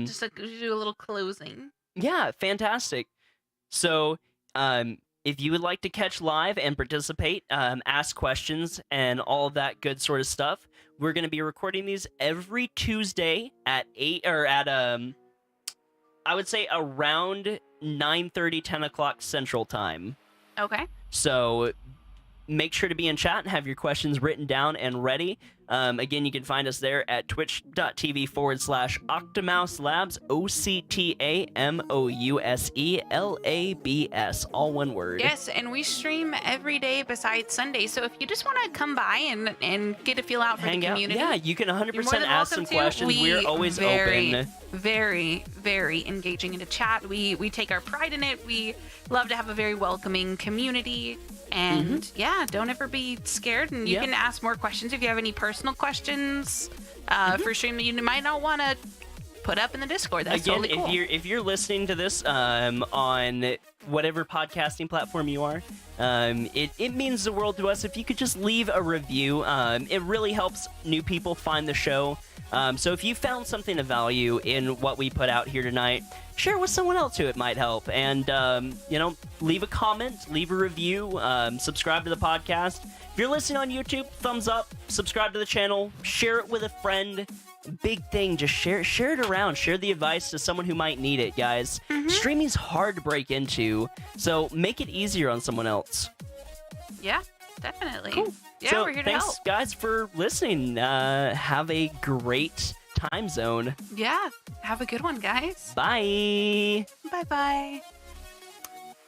Just like do a little closing. yeah, fantastic. So, if you would like to catch live and participate, ask questions and all of that good sort of stuff, we're going to be recording these every Tuesday at 8 or at I would say around 9:30, 10 o'clock Central Time. Okay. So make sure to be in chat and have your questions written down and ready. Again, you can find us there at twitch.tv/Octamouse Labs, OCTAMOUSELABS, all one word. Yes, and we stream every day besides Sunday. So if you just want to come by and get a feel out for Hang the out. community, Yeah, you can you're 100% more than ask some welcome to. questions. We're always open. Very, very engaging in the chat. We take our pride in it. We love to have a very welcoming community. And yeah, don't ever be scared. And you Yeah. can ask more questions if you have any personal questions for stream that you might not want to put up in the Discord. That's Again, totally cool. if you're listening to this on whatever podcasting platform you are, it means the world to us if you could just leave a review. It really helps new people find the show. So if you found something of value in what we put out here tonight, share it with someone else who it might help. And, leave a comment, leave a review, subscribe to the podcast. If you're listening on YouTube, thumbs up, subscribe to the channel, share it with a friend. Big thing, just share it around. Share the advice to someone who might need it, guys. Streaming's hard to break into, so make it easier on someone else. Yeah, definitely. Cool. Yeah, So we're here to thanks, help. guys, for listening. Have a great time zone. Yeah, have a good one, guys. Bye. Bye-bye.